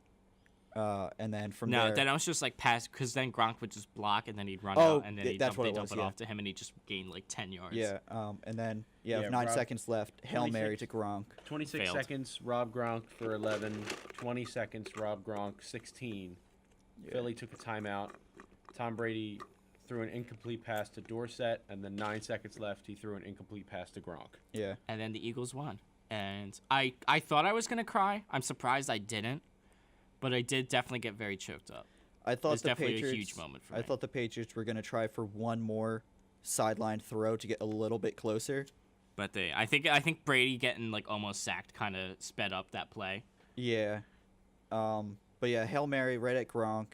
And then from there...
No, then I was just like pass, because then Gronk would just block, and then he'd run
Oh,
out, and then
that's what
they'd
it
dump
was,
it
yeah.
off to him, and he just gained like 10 yards.
Yeah, and then,
Yeah,
with 9
Rob-
seconds left, Hail Mary to
26.
Gronk.
26
Failed.
seconds, Rob Gronk for 11. 20 seconds, Rob Gronk, 16.
Yeah.
Philly took a timeout. Tom Brady threw an incomplete pass to Dorsett, and then 9 seconds left, he threw an incomplete pass to Gronk.
Yeah.
And then the Eagles won. And I thought I was going to cry. I'm surprised I didn't. But I did definitely get very choked up.
I thought
It's
the
definitely
Patriots,
a huge moment for
I
me.
thought the Patriots were going to try for one more sideline throw to get a little bit closer.
But I think Brady getting like almost sacked kind of sped up that play.
Yeah. But yeah, Hail Mary right at Gronk.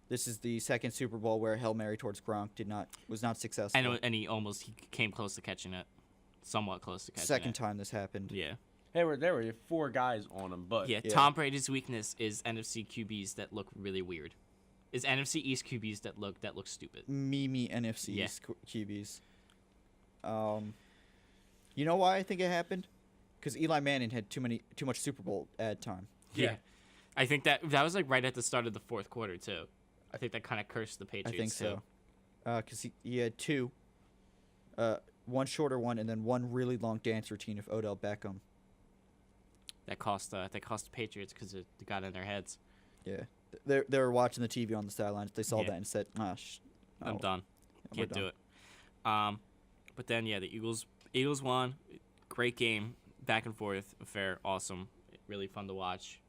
This is the second Super Bowl where Hail Mary towards Gronk was not successful.
And he came close to catching it. Somewhat close to catching it.
Second time this happened.
Yeah.
There were 4 guys on him, but
Yeah,
Yeah.
Tom Brady's weakness is NFC QBs that look really weird. Is NFC East QBs that look stupid.
Mimi NFC
Yeah.
QBs. You know why I think it happened? Because Eli Manning had too much Super Bowl ad time.
Yeah.
I think that was like right at the start of the fourth quarter too. I think that kind of cursed the
I
Patriots
think
too.
so. Because he had 2. One shorter one and then one really long dance routine of Odell Beckham.
That cost the Patriots because it got in their heads.
Yeah. They were watching the TV on the sidelines. They saw
Yeah.
that and said,
I'm done.
we're
Can't do it. But then the Eagles won. Great game, back and forth affair, awesome, really fun to watch.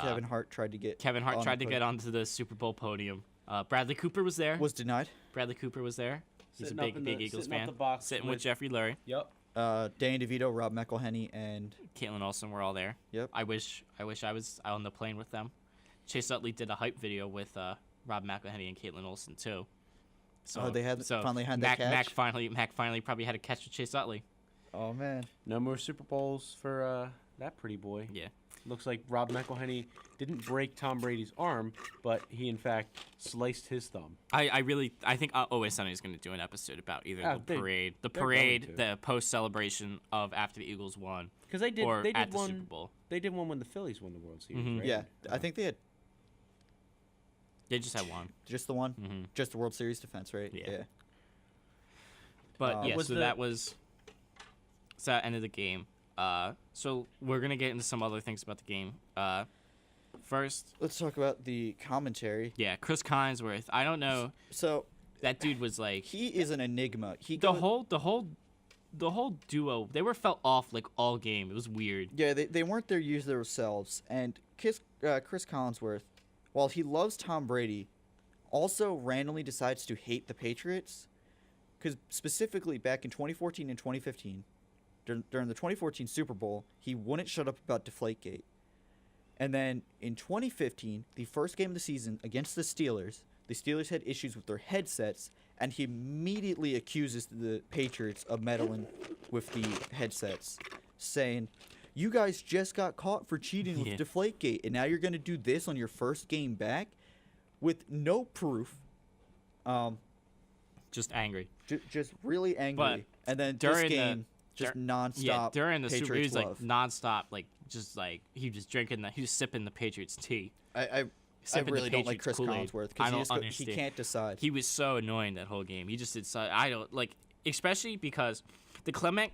Kevin Hart tried to get
onto the Super Bowl podium. Bradley Cooper was there.
was denied.
Bradley Cooper was there. He's
Sitting
a
up in
big
the-
Eagles
sitting up
fan.
the box
Sitting with
with-
Jeffrey Lurie,
Yep.
Danny DeVito, Rob McElhenney, and
Caitlin Olsen were all there.
Yep.
I wish I was on the plane with them. Chase Utley did a hype video with Rob McElhenney and Caitlin Olsen too. So
they finally had that
Mac
catch?
finally probably had a catch with Chase Utley.
oh man,
No more Super Bowls for that pretty boy.
Yeah.
Looks like Rob McElhenney didn't break Tom Brady's arm, but he in fact sliced his thumb.
I think Always Sunny is going to do an episode about either
Yeah,
the parade,
going to.
the post celebration of after the Eagles won,
Because they did
or
they
at
did
the
one
Super Bowl.
they did one when the Phillies won the World Series.
Mhm.
Right?
yeah. I think they had
They just had one.
just the one,
Mhm.
just the World Series defense, right?
Yeah. But yeah,
Was
so
the-
that ended the game. So we're gonna get into some other things about the game. First,
Let's talk about the commentary.
yeah, Chris Collinsworth. I don't know.
So
That dude was like
he is an enigma.
the whole duo. They were felt off like all game. It was weird.
Yeah, they weren't their usual selves. And Chris Collinsworth, while he loves Tom Brady, also randomly decides to hate the Patriots. Because specifically back in 2014 and 2015, during the 2014 Super Bowl, he wouldn't shut up about Deflategate. And then in 2015, the first game of the season against the Steelers had issues with their headsets, and he immediately accuses the Patriots of meddling with the headsets, saying, "You guys just got caught for cheating with
Yeah.
Deflategate, and now you're going to do this on your first game back with no proof."
Just angry.
Just really angry. And then this
during the-
game, just nonstop.
Yeah, during the Super Bowl, he
Patriots
was
love.
like nonstop, like just like he was he was sipping the Patriots tea.
I
Sipping
really
the
don't like
Patriots
Chris
Kool-Aid.
Collinsworth
I don't
because he
understand.
can't decide.
He was so annoying that whole game. He just did so. I don't like, especially because the Clement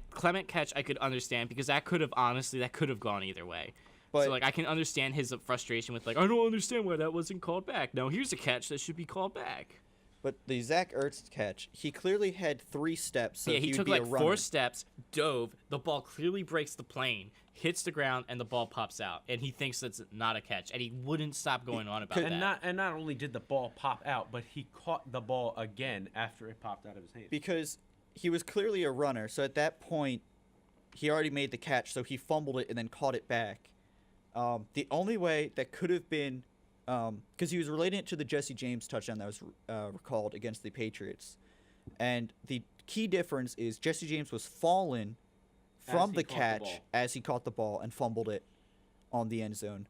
catch I could understand because that could have gone either way.
But-
So like I can understand his frustration with like I don't understand why that wasn't called back. No, here's a catch that should be called back.
But the Zach Ertz catch, he clearly had 3 steps. So
yeah, he
would
took
be
like
a
4
runner.
steps, dove, the ball clearly breaks the plane, hits the ground, and the ball pops out. And he thinks that's not a catch, and he wouldn't stop going on about that.
And not only did the ball pop out, but he caught the ball again after it popped out of his hand.
Because he was clearly a runner. So at that point, he already made the catch. So he fumbled it and then caught it back. The only way that could have been, because he was relating it to the Jesse James touchdown that was recalled against the Patriots. And the key difference is Jesse James was fallen from the catch as he caught the ball and fumbled it on the end zone,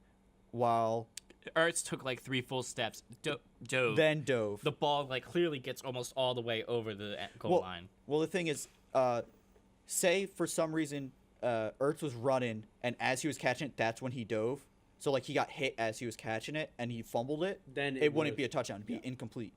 while
Ertz took like 3 full steps, dove.
then dove.
The ball like clearly gets almost all the way over the goal line.
Well, the thing is, say for some reason Ertz was running, and as he was catching it, that's when he dove. So like he got hit as he was catching it, and he fumbled it.
Then
it wouldn't be a touchdown; it'd be incomplete.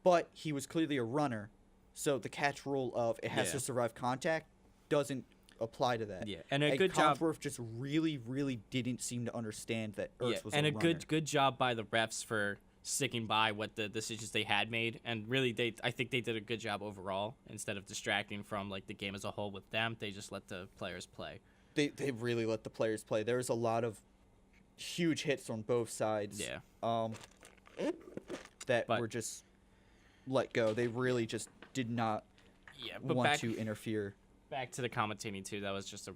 But he was clearly a runner, so the catch rule of it has to survive contact doesn't apply to that.
Yeah, and a good job.
Collinsworth just really, really didn't seem to understand that Ertz was
and
a
a
runner.
good job by the refs for sticking by what the decisions they had made, and really I think they did a good job overall. Instead of distracting from like the game as a whole with them, they just let the players play.
They really let the players play. There was a lot of huge hits on both sides.
Yeah.
That were just let go. They really just did not want to interfere.
Back to the commentating too. That was just a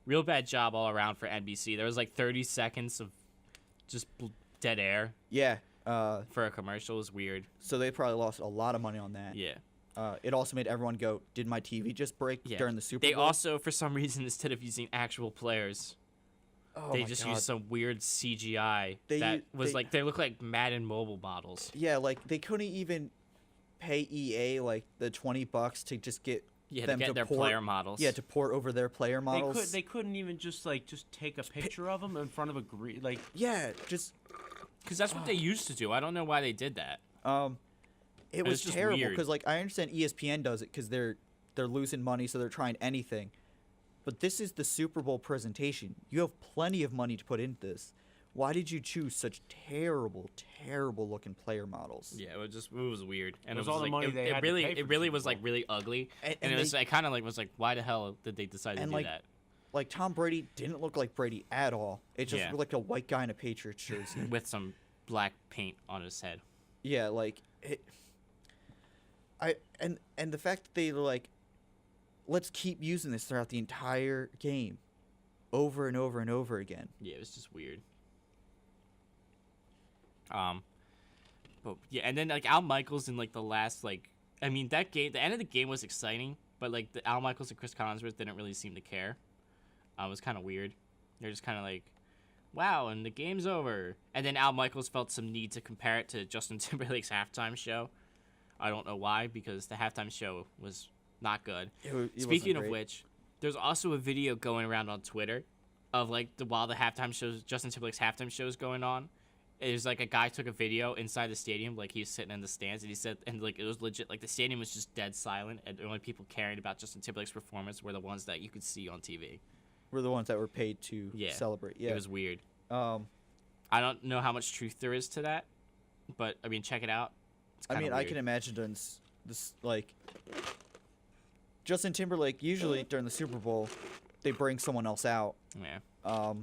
real bad job all around for NBC. There was like 30 seconds of just dead air.
Yeah.
For a commercial. It was weird.
So they probably lost a lot of money on that.
Yeah.
It also made everyone go, "Did my TV just break during the Super Bowl?"
They also, for some reason, instead of using actual players, they just used some weird CGI they look like Madden mobile models.
Yeah, like they couldn't even pay EA like the $20 to just get them
to get their player models.
Yeah, to port over their player models.
They couldn't even just take a picture of them in front of a green
just
because that's what they used to do. I don't know why they did that.
It was
just
terrible
weird.
because I understand ESPN does it because they're losing money, so they're trying anything. But this is the Super Bowl presentation. You have plenty of money to put into this. Why did you choose such terrible, terrible looking player models?
Yeah, it was weird, and
It was
was
all the
like,
money they had to pay for
it really
Super
was like
Bowl.
really ugly,
And
it was
they-
I kind of was like, why the hell did they decide to do that?
Like Tom Brady didn't look like Brady at all. It just
Yeah.
looked like a white guy in a Patriots jersey.
With some black paint on his head.
Yeah, like it. And the fact that they were like, let's keep using this throughout the entire game, over and over and over again.
Yeah, it was just weird. But yeah, and then like Al Michaels in like the last that game, the end of the game was exciting, but like the Al Michaels and Chris Collinsworth didn't really seem to care. It was kind of weird. They're just kind of like, wow, and the game's over. And then Al Michaels felt some need to compare it to Justin Timberlake's halftime show. I don't know why, because the halftime show was not good. Speaking of which, there's also a video going around on Twitter of like while the halftime shows, Justin Timberlake's halftime show is going on. There's like a guy took a video inside the stadium, like he was sitting in the stands, and he said, and like it was legit, like the stadium was just dead silent, and the only people caring about Justin Timberlake's performance were the ones that you could see on TV.
We're the ones that were paid to celebrate. Yeah,
It was weird.
I
I don't know how much truth there is to that, but I mean, check it out. It's kinda
I
weird.
can imagine during this like Justin Timberlake usually during the Super Bowl, they bring someone else out.
Yeah.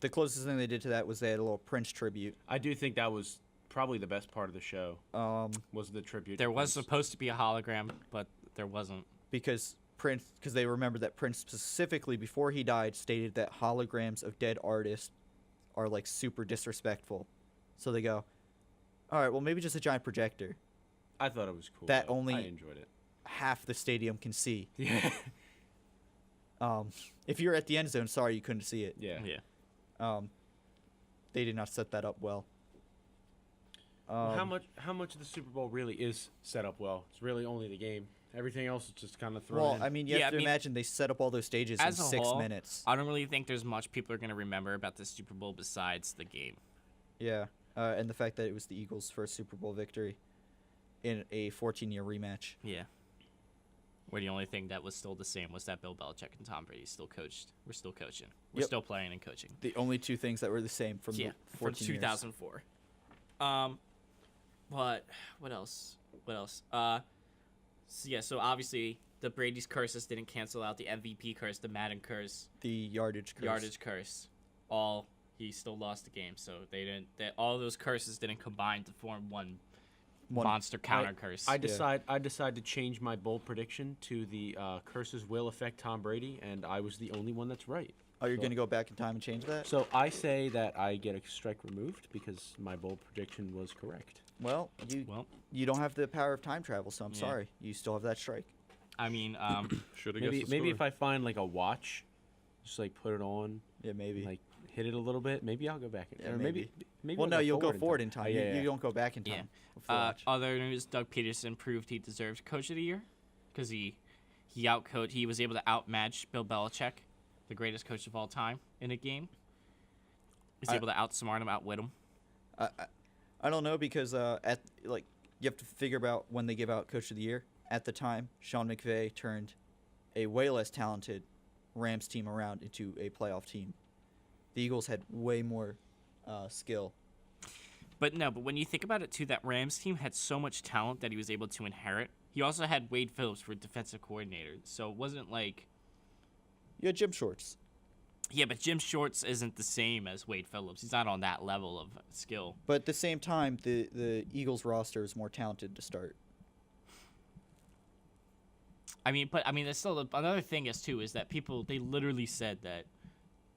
The closest thing they did to that was they had a little Prince tribute.
I do think that was probably the best part of the show. Was the tribute?
There
to
was
Prince.
supposed to be a hologram, but there wasn't.
Because they remembered that Prince specifically before he died stated that holograms of dead artists are like super disrespectful. So they go, all right, well maybe just a giant projector
I thought it was cool.
that
though.
only
I enjoyed it.
half the stadium can see.
Yeah.
If you're at the end zone, sorry you couldn't see it.
Yeah.
Yeah.
They did not set that up well.
Well, how much of the Super Bowl really is set up well? It's really only the game. Everything else is just kind of thrown
Well,
in.
I mean, you have to imagine they set up all those stages in
as a
6
whole,
minutes.
I don't really think there's much people are going to remember about the Super Bowl besides the game.
Yeah, and the fact that it was the Eagles' first Super Bowl victory in a 14-year rematch.
Yeah. Where the only thing that was still the same was that Bill Belichick and Tom Brady still coached. We're still coaching. We're
Yep.
still playing and coaching.
The only two things that were the same from the 14
from 2004. What else? So obviously the Brady's curses didn't cancel out the MVP curse, the Madden curse,
The yardage curse.
He still lost the game, so all those curses didn't combine to form one monster counter curse.
I decide to change my bold prediction to the curses will affect Tom Brady, and I was the only one that's right.
Oh, you're
So-
going to go back in time and change that?
So I say that I get a strike removed because my bold prediction was correct.
Well, you don't have the power of time travel, so I'm
Yeah.
sorry. You still have that strike.
I mean,
Should have guessed
Maybe
the
maybe
score.
if I find like a watch, just like put it on,
Yeah, maybe.
like hit it a little bit, maybe I'll go back.
Yeah,
Or
maybe.
maybe
Well,
I'll
no, you'll go
in
forward in time.
Yeah,
You don't go back in
Yeah.
time. Before watch.
other news: Doug Peterson proved he deserved Coach of the Year because he was able to outmatch Bill Belichick, the greatest coach of all time, in a game. He's able to outsmart him, outwit him.
I don't know because you have to figure about when they give out Coach of the Year. At the time, Sean McVay turned a way less talented Rams team around into a playoff team. The Eagles had way more skill.
But when you think about it too, that Rams team had so much talent that he was able to inherit. He also had Wade Phillips for defensive coordinator, so it wasn't like.
You had Jim Shorts.
Yeah, but Jim Shorts isn't the same as Wade Phillips. He's not on that level of skill.
But at the same time, the Eagles roster is more talented to start.
There's still another thing is that they literally said that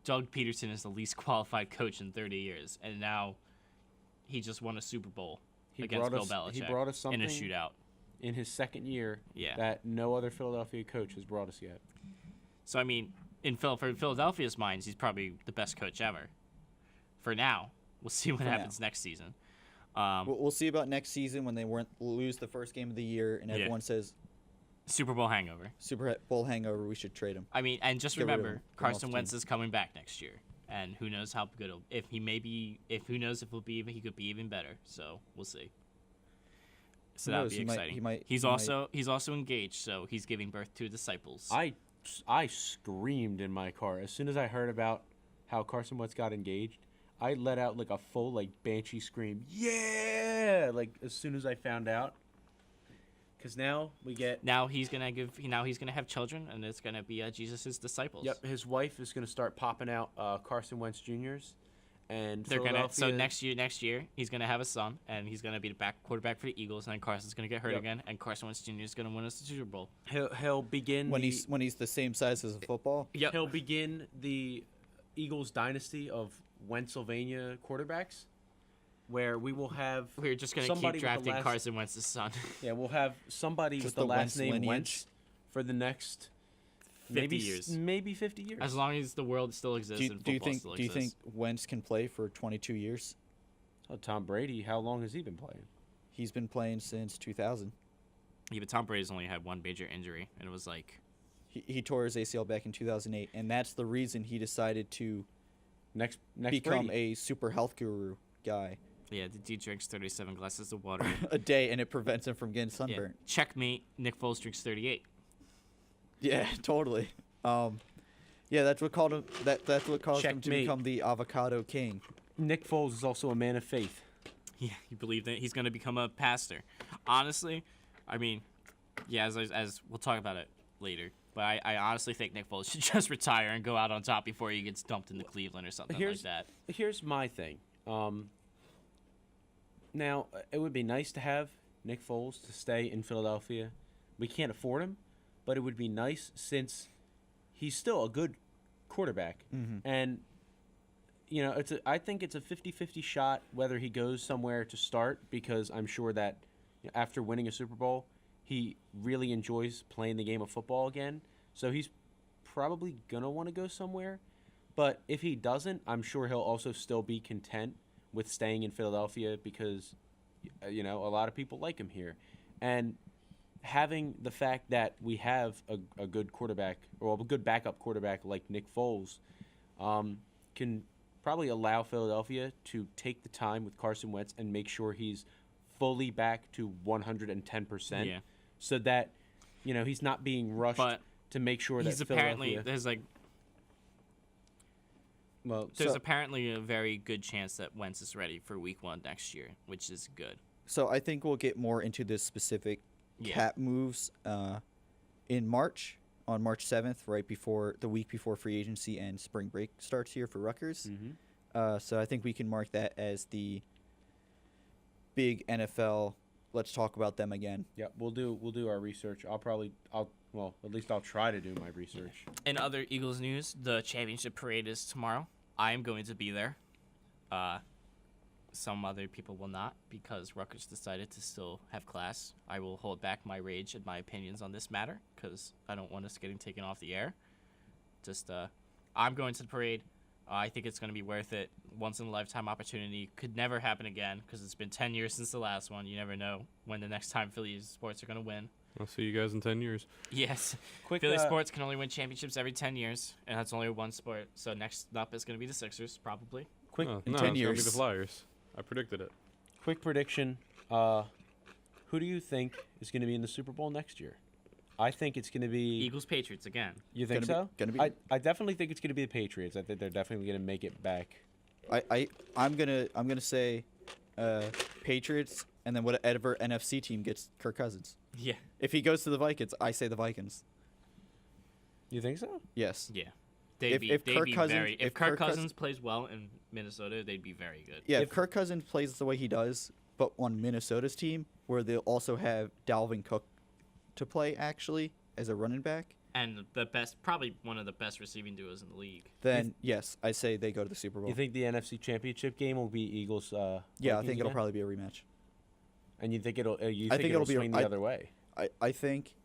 Doug Peterson is the least qualified coach in 30 years, and now he just won a Super Bowl against Bill Belichick
He brought us something
in a shootout.
in his second year
Yeah.
that no other Philadelphia coach has brought us yet.
So for Philadelphia's minds, he's probably the best coach ever. For now, we'll see what happens next season.
We'll see about next season when they lose the first game of the year and everyone says
Super Bowl hangover.
Super Bowl hangover. We should trade him.
And just
Get rid of
remember,
him.
Carson
Off
Wentz
team.
is coming back next year, and who knows how good who knows if he could be even better. So we'll see. So
Who
that'll
knows?
be
He might-
exciting.
he might-
he's
he
also engaged, so he's giving birth to disciples.
I screamed in my car as soon as I heard about how Carson Wentz got engaged. I let out like a full like banshee scream. Yeah, like as soon as I found out. Because now we get.
Now he's gonna have children, and it's gonna be Jesus' disciples.
Yep, his wife is gonna start popping out Carson Wentz Juniors, and
They're
Philadelphia.
next year he's gonna have a son, and he's gonna be the quarterback for the Eagles, and then Carson's gonna get hurt
Yep.
again, and Carson Wentz Jr. is gonna win us the Super Bowl.
He'll begin
When he's the same size as a football.
Yep.
he'll begin the Eagles dynasty of Pennsylvania quarterbacks, where we will have
We're just gonna
somebody
keep
with the
drafting
last-
Carson Wentz's son.
Yeah, we'll have somebody
Just
with the
the
last
Wentz
name
lineage.
Wentz for the next
50 years.
maybe 50 years.
As long as the world still exists and football still
Do you
exists.
think Wentz can play for 22 years?
Oh, Tom Brady, how long has he been playing?
He's been playing since 2000.
Yeah, but Tom Brady's only had one major injury, and it was like
He tore his ACL back in 2008, and that's the reason he decided to
Next
become
Brady.
a super health guru guy
the dude drinks 37 glasses of water.
a day, and it prevents him from getting
Yeah.
sunburned.
Checkmate. Nick Foles drinks 38.
Yeah, totally. Yeah, that's what called him. That's what caused him to
Checkmate.
become the avocado king.
Nick Foles is also a man of faith.
Yeah, you believe that he's gonna become a pastor. Honestly, I mean, yeah, as we'll talk about it later. But I honestly think Nick Foles should just retire and go out on top before he gets dumped into Cleveland or something like that.
Here's my thing. Now, it would be nice to have Nick Foles to stay in Philadelphia. We can't afford him, but it would be nice since he's still a good quarterback. And, you know, I think it's a 50-50 shot whether he goes somewhere to start, because I'm sure that after winning a Super Bowl, he really enjoys playing the game of football again. So he's probably going to want to go somewhere. But if he doesn't, I'm sure he'll also still be content with staying in Philadelphia because, you know, a lot of people like him here. And having the fact that we have a good quarterback, or a good backup quarterback like Nick Foles, can probably allow Philadelphia to take the time with Carson Wentz and make sure he's fully back to 110%.
Yeah.
So that, you know, he's not being rushed
But
to make sure
He's
that
apparently
Philadelphia...
there's apparently a very good chance that Wentz is ready for Week 1 next year, which is good.
So I think we'll get more into this specific
Yeah.
cap moves in March, on March 7th, right before the week before free agency and spring break starts here for Rutgers. So I think we can mark that as the big NFL. Let's talk about them again.
Yeah, we'll do our research. At least I'll try to do my research.
In other Eagles news, the championship parade is tomorrow. I am going to be there. Some other people will not because Rutgers decided to still have class. I will hold back my rage and my opinions on this matter because I don't want us getting taken off the air. I'm going to the parade. I think it's going to be worth it. Once in a lifetime opportunity. Could never happen again because it's been 10 years since the last one. You never know when the next time Philly sports are going to win.
I'll see you guys in 10 years.
Yes.
Quick,
Philly sports can only win championships every 10 years, and that's only one sport. So next up is going to be the Sixers, probably.
quick,
No,
in
no,
10
it's gonna be
years.
the Flyers. I predicted it.
quick prediction. Who do you think is going to be in the Super Bowl next year? I think it's going to be.
Eagles, Patriots again.
You think
Gonna
so?
be- gonna be-
I definitely think it's going to be the Patriots. I think they're definitely going to make it back.
I'm gonna say Patriots, and then whatever NFC team gets Kirk Cousins.
Yeah.
If he goes to the Vikings, I say the Vikings.
You think so?
Yes.
Yeah.
If Kirk Cousins-
if
if
Kirk
Kirk Cous-
Cousins plays well in Minnesota, they'd be very good.
Yeah, if
If-
Kirk Cousins plays the way he does, but on Minnesota's team, where they'll also have Dalvin Cook to play actually as a running back,
And probably one of the best receiving duos in the league.
then yes, I say they go to the Super Bowl.
You think the NFC Championship game will be Eagles?
Yeah, I
Vikings
think it'll
again?
probably be a rematch.
And you think it'll? You
I
think
think
it'll
it'll be a-
swing the
I-
other way?
I think,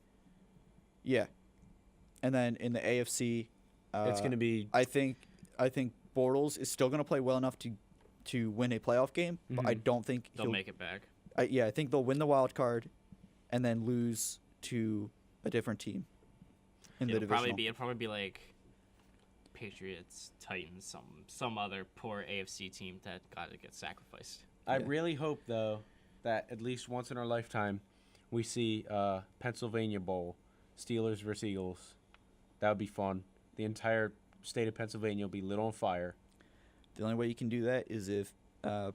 yeah. And then in the AFC,
It's going to be.
I think Bortles is still going to play well enough to win a playoff game, but I
Mhm.
don't think
They'll make it back.
I think they'll win the wild card, and then lose to a different team in the
It'll probably
divisional.
be like Patriots, Titans, some other poor AFC team that got to get sacrificed.
I
Yeah.
really hope though that at least once in our lifetime, we see Pennsylvania Bowl, Steelers versus Eagles. That would be fun. The entire state of Pennsylvania will be lit on fire.
The only way you can do that is if the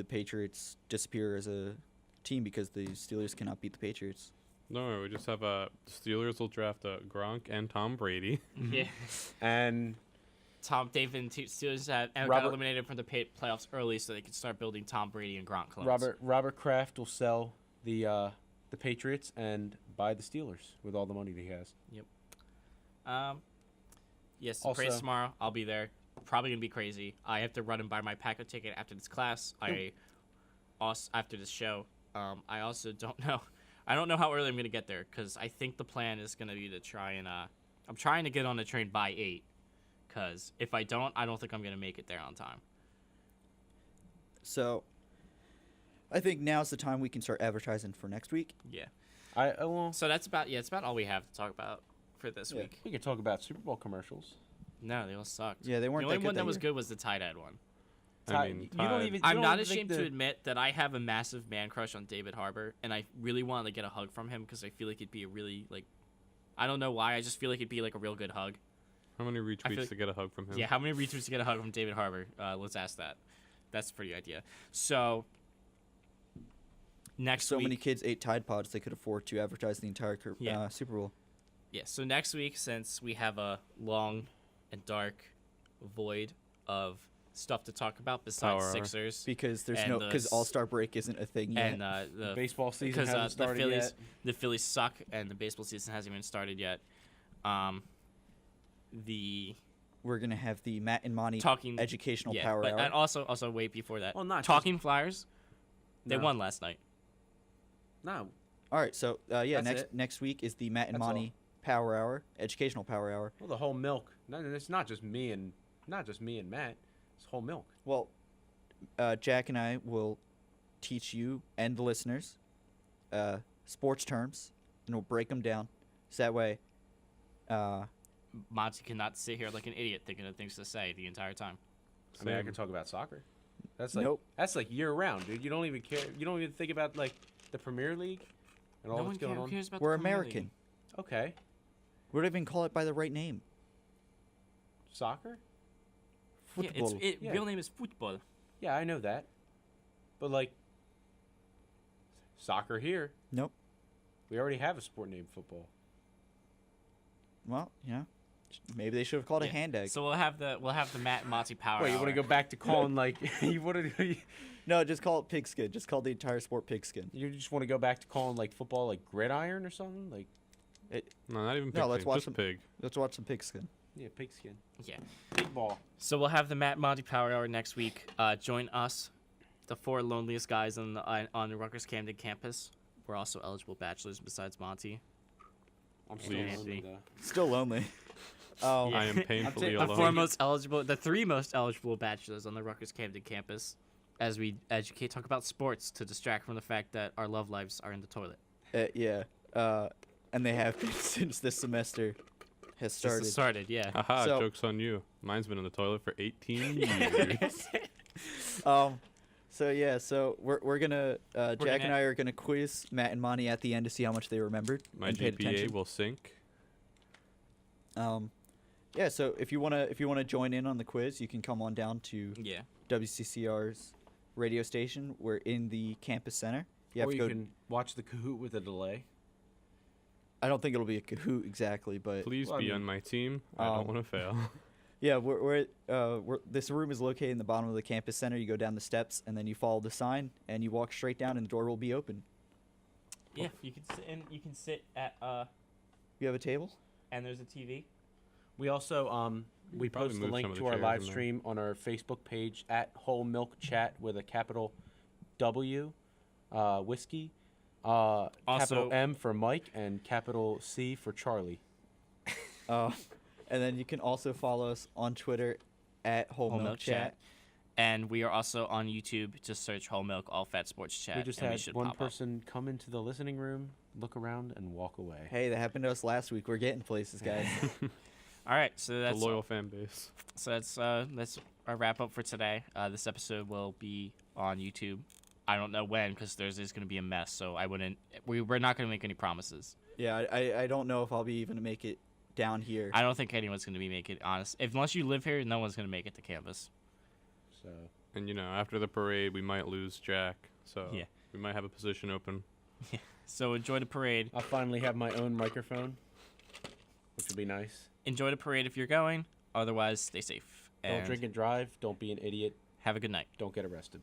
Patriots disappear as a team because the Steelers cannot beat the Patriots.
No, we just have Steelers will draft Gronk and Tom Brady.
Yeah.
And
David and Steelers got
Robert-
eliminated from the playoffs early so they could start building Tom Brady and Gronk clones.
Robert Kraft will sell the Patriots and buy the Steelers with all the money that he has.
Yes, the parade's
Also-
tomorrow. I'll be there. Probably gonna be crazy. I have to run and buy my Paco ticket after this class. After this show. I also don't know. I don't know how early I'm gonna get there because I think the plan is gonna be to try and I'm trying to get on the train by 8. Because if I don't think I'm gonna make it there on time.
So I think now's the time we can start advertising for next week.
Yeah.
Well,
So that's about all we have to talk about for this
Yeah.
week.
we could talk about Super Bowl commercials.
No, they all sucked.
Yeah, they weren't
The only
that good
one that
that
was
year.
good was the tight end one.
I mean,
you don't even.
I'm
you
not
don't think
ashamed to admit that I have a massive man crush on David Harbour, and I really wanted to get a hug from him because I feel like it'd be a really I don't know why, I just feel like it'd be like a real good hug.
How many
feel
retweets
like-
to get a hug from him?
Yeah, how many retweets to get a hug from David Harbour? Let's ask that. That's a pretty idea. So next
So
week,
many kids ate Tide Pods they could afford to advertise the entire
Yeah.
Super Bowl.
yeah. So next week, since we have a long and dark void of stuff to talk about besides
Power hour.
Sixers
Because there's
And
because
the
All-Star break isn't a thing yet.
and the
Baseball season
because
hasn't
the
started
Phillies
yet.
the Phillies suck and the baseball season hasn't even started yet. The
We're gonna have the Matt and Monty
talking
educational
yeah,
power
but
hour.
and also wait before that.
Well, not
Talking Flyers, they
No.
won last night.
No,
All right, so
That's
next
it.
next week is the Matt and
That's
Monty power hour, educational power hour.
well, the whole milk. No, it's not just me and Matt. It's whole milk.
Well, Jack and I will teach you and the listeners sports terms, and we'll break them down. So that way,
Monty cannot sit here like an idiot thinking of things to say the entire time.
I mean, I
Same.
can talk about soccer. That's like
Nope.
that's like year round, dude. You don't even care. You don't even think about like the Premier League and all
No one
that's going on.
cares about
we're
the Premier
American.
League.
Okay,
We don't even call it by the right name.
soccer.
Yeah,
Football.
Yeah.
real name is football.
Yeah, I know that. But like, Soccer here.
Nope.
We already have a sport named football.
Well, maybe they should have called it
Yeah.
hand egg.
So we'll have the Matt and Monty Power
Wait, you
Hour.
want to go back to calling like you want to?
No, just call it pigskin. Just call the entire sport pigskin.
You just want to go back to calling like football like gridiron or something like?
No, not even pig.
No, let's watch
just
some-
pig.
Let's watch some pigskin.
Yeah, pigskin.
Yeah.
Big ball.
So we'll have the Matt and Monty Power Hour next week. Join us, the 4 loneliest guys on the Rutgers Camden campus. We're also eligible bachelors besides Monty.
I'm
still
lonely, though.
Still lonely. Oh,
Yeah.
I am painfully
I'm
The
alone.
3 most eligible bachelors on the Rutgers Camden campus, as we talk about sports to distract from the fact that our love lives are in the toilet.
yeah. And they have been since this semester has started.
Yeah.
Haha,
So-
joke's on you. Mine's been in the toilet for 18 years.
So we're gonna Jack
gonna-
and I are gonna quiz Matt and Monty at the end to see how much they remembered
My
and paid
GPA
attention.
will sink.
Yeah. So if you wanna join in on the quiz, you can come on down to
Yeah.
WCCR's radio station. We're in the campus center. You have
Or
to
you
go.
can watch the Kahoot with a delay.
I don't think it'll be a Kahoot exactly, but
Please
Well, I
be
mean,
on my team. I don't want to fail.
yeah, we're this room is located in the bottom of the campus center. You go down the steps and then you follow the sign and you walk straight down and the door will be open.
Yeah. You can sit at
You have a table?
and there's a TV.
We also we
probably
post the
move
link
some of
to
the
our
chairs
live
in there.
stream on our Facebook page at Whole Milk Chat with a capital W, whiskey, capital
Also-
M for Mike, and capital C for Charlie.
And then you can also follow us on Twitter at Whole Milk Chat.
And we are also on YouTube. Just search Whole Milk All Fat Sports Chat.
We just
and
had
should
one
pop up.
person come into the listening room, look around, and walk away.
Hey, that happened to us last week. We're getting places, guys.
All right, so
The
that's
loyal fan base.
that's our wrap up for today. This episode will be on YouTube. I don't know when because Thursday's going to be a mess. So we're not going to make any promises.
Yeah, I don't know if I'll be even to make it down here.
I don't think anyone's going to be making it. Honest, unless you live here, no one's going to make it to campus.
So
And, after the parade, we might lose Jack. So
Yeah.
we might have a position open.
So enjoy the parade.
I'll finally have my own microphone, which will be nice.
Enjoy the parade if you're going. Otherwise, stay safe.
Don't drink and drive. Don't be an idiot.
Have a good night.
Don't get arrested.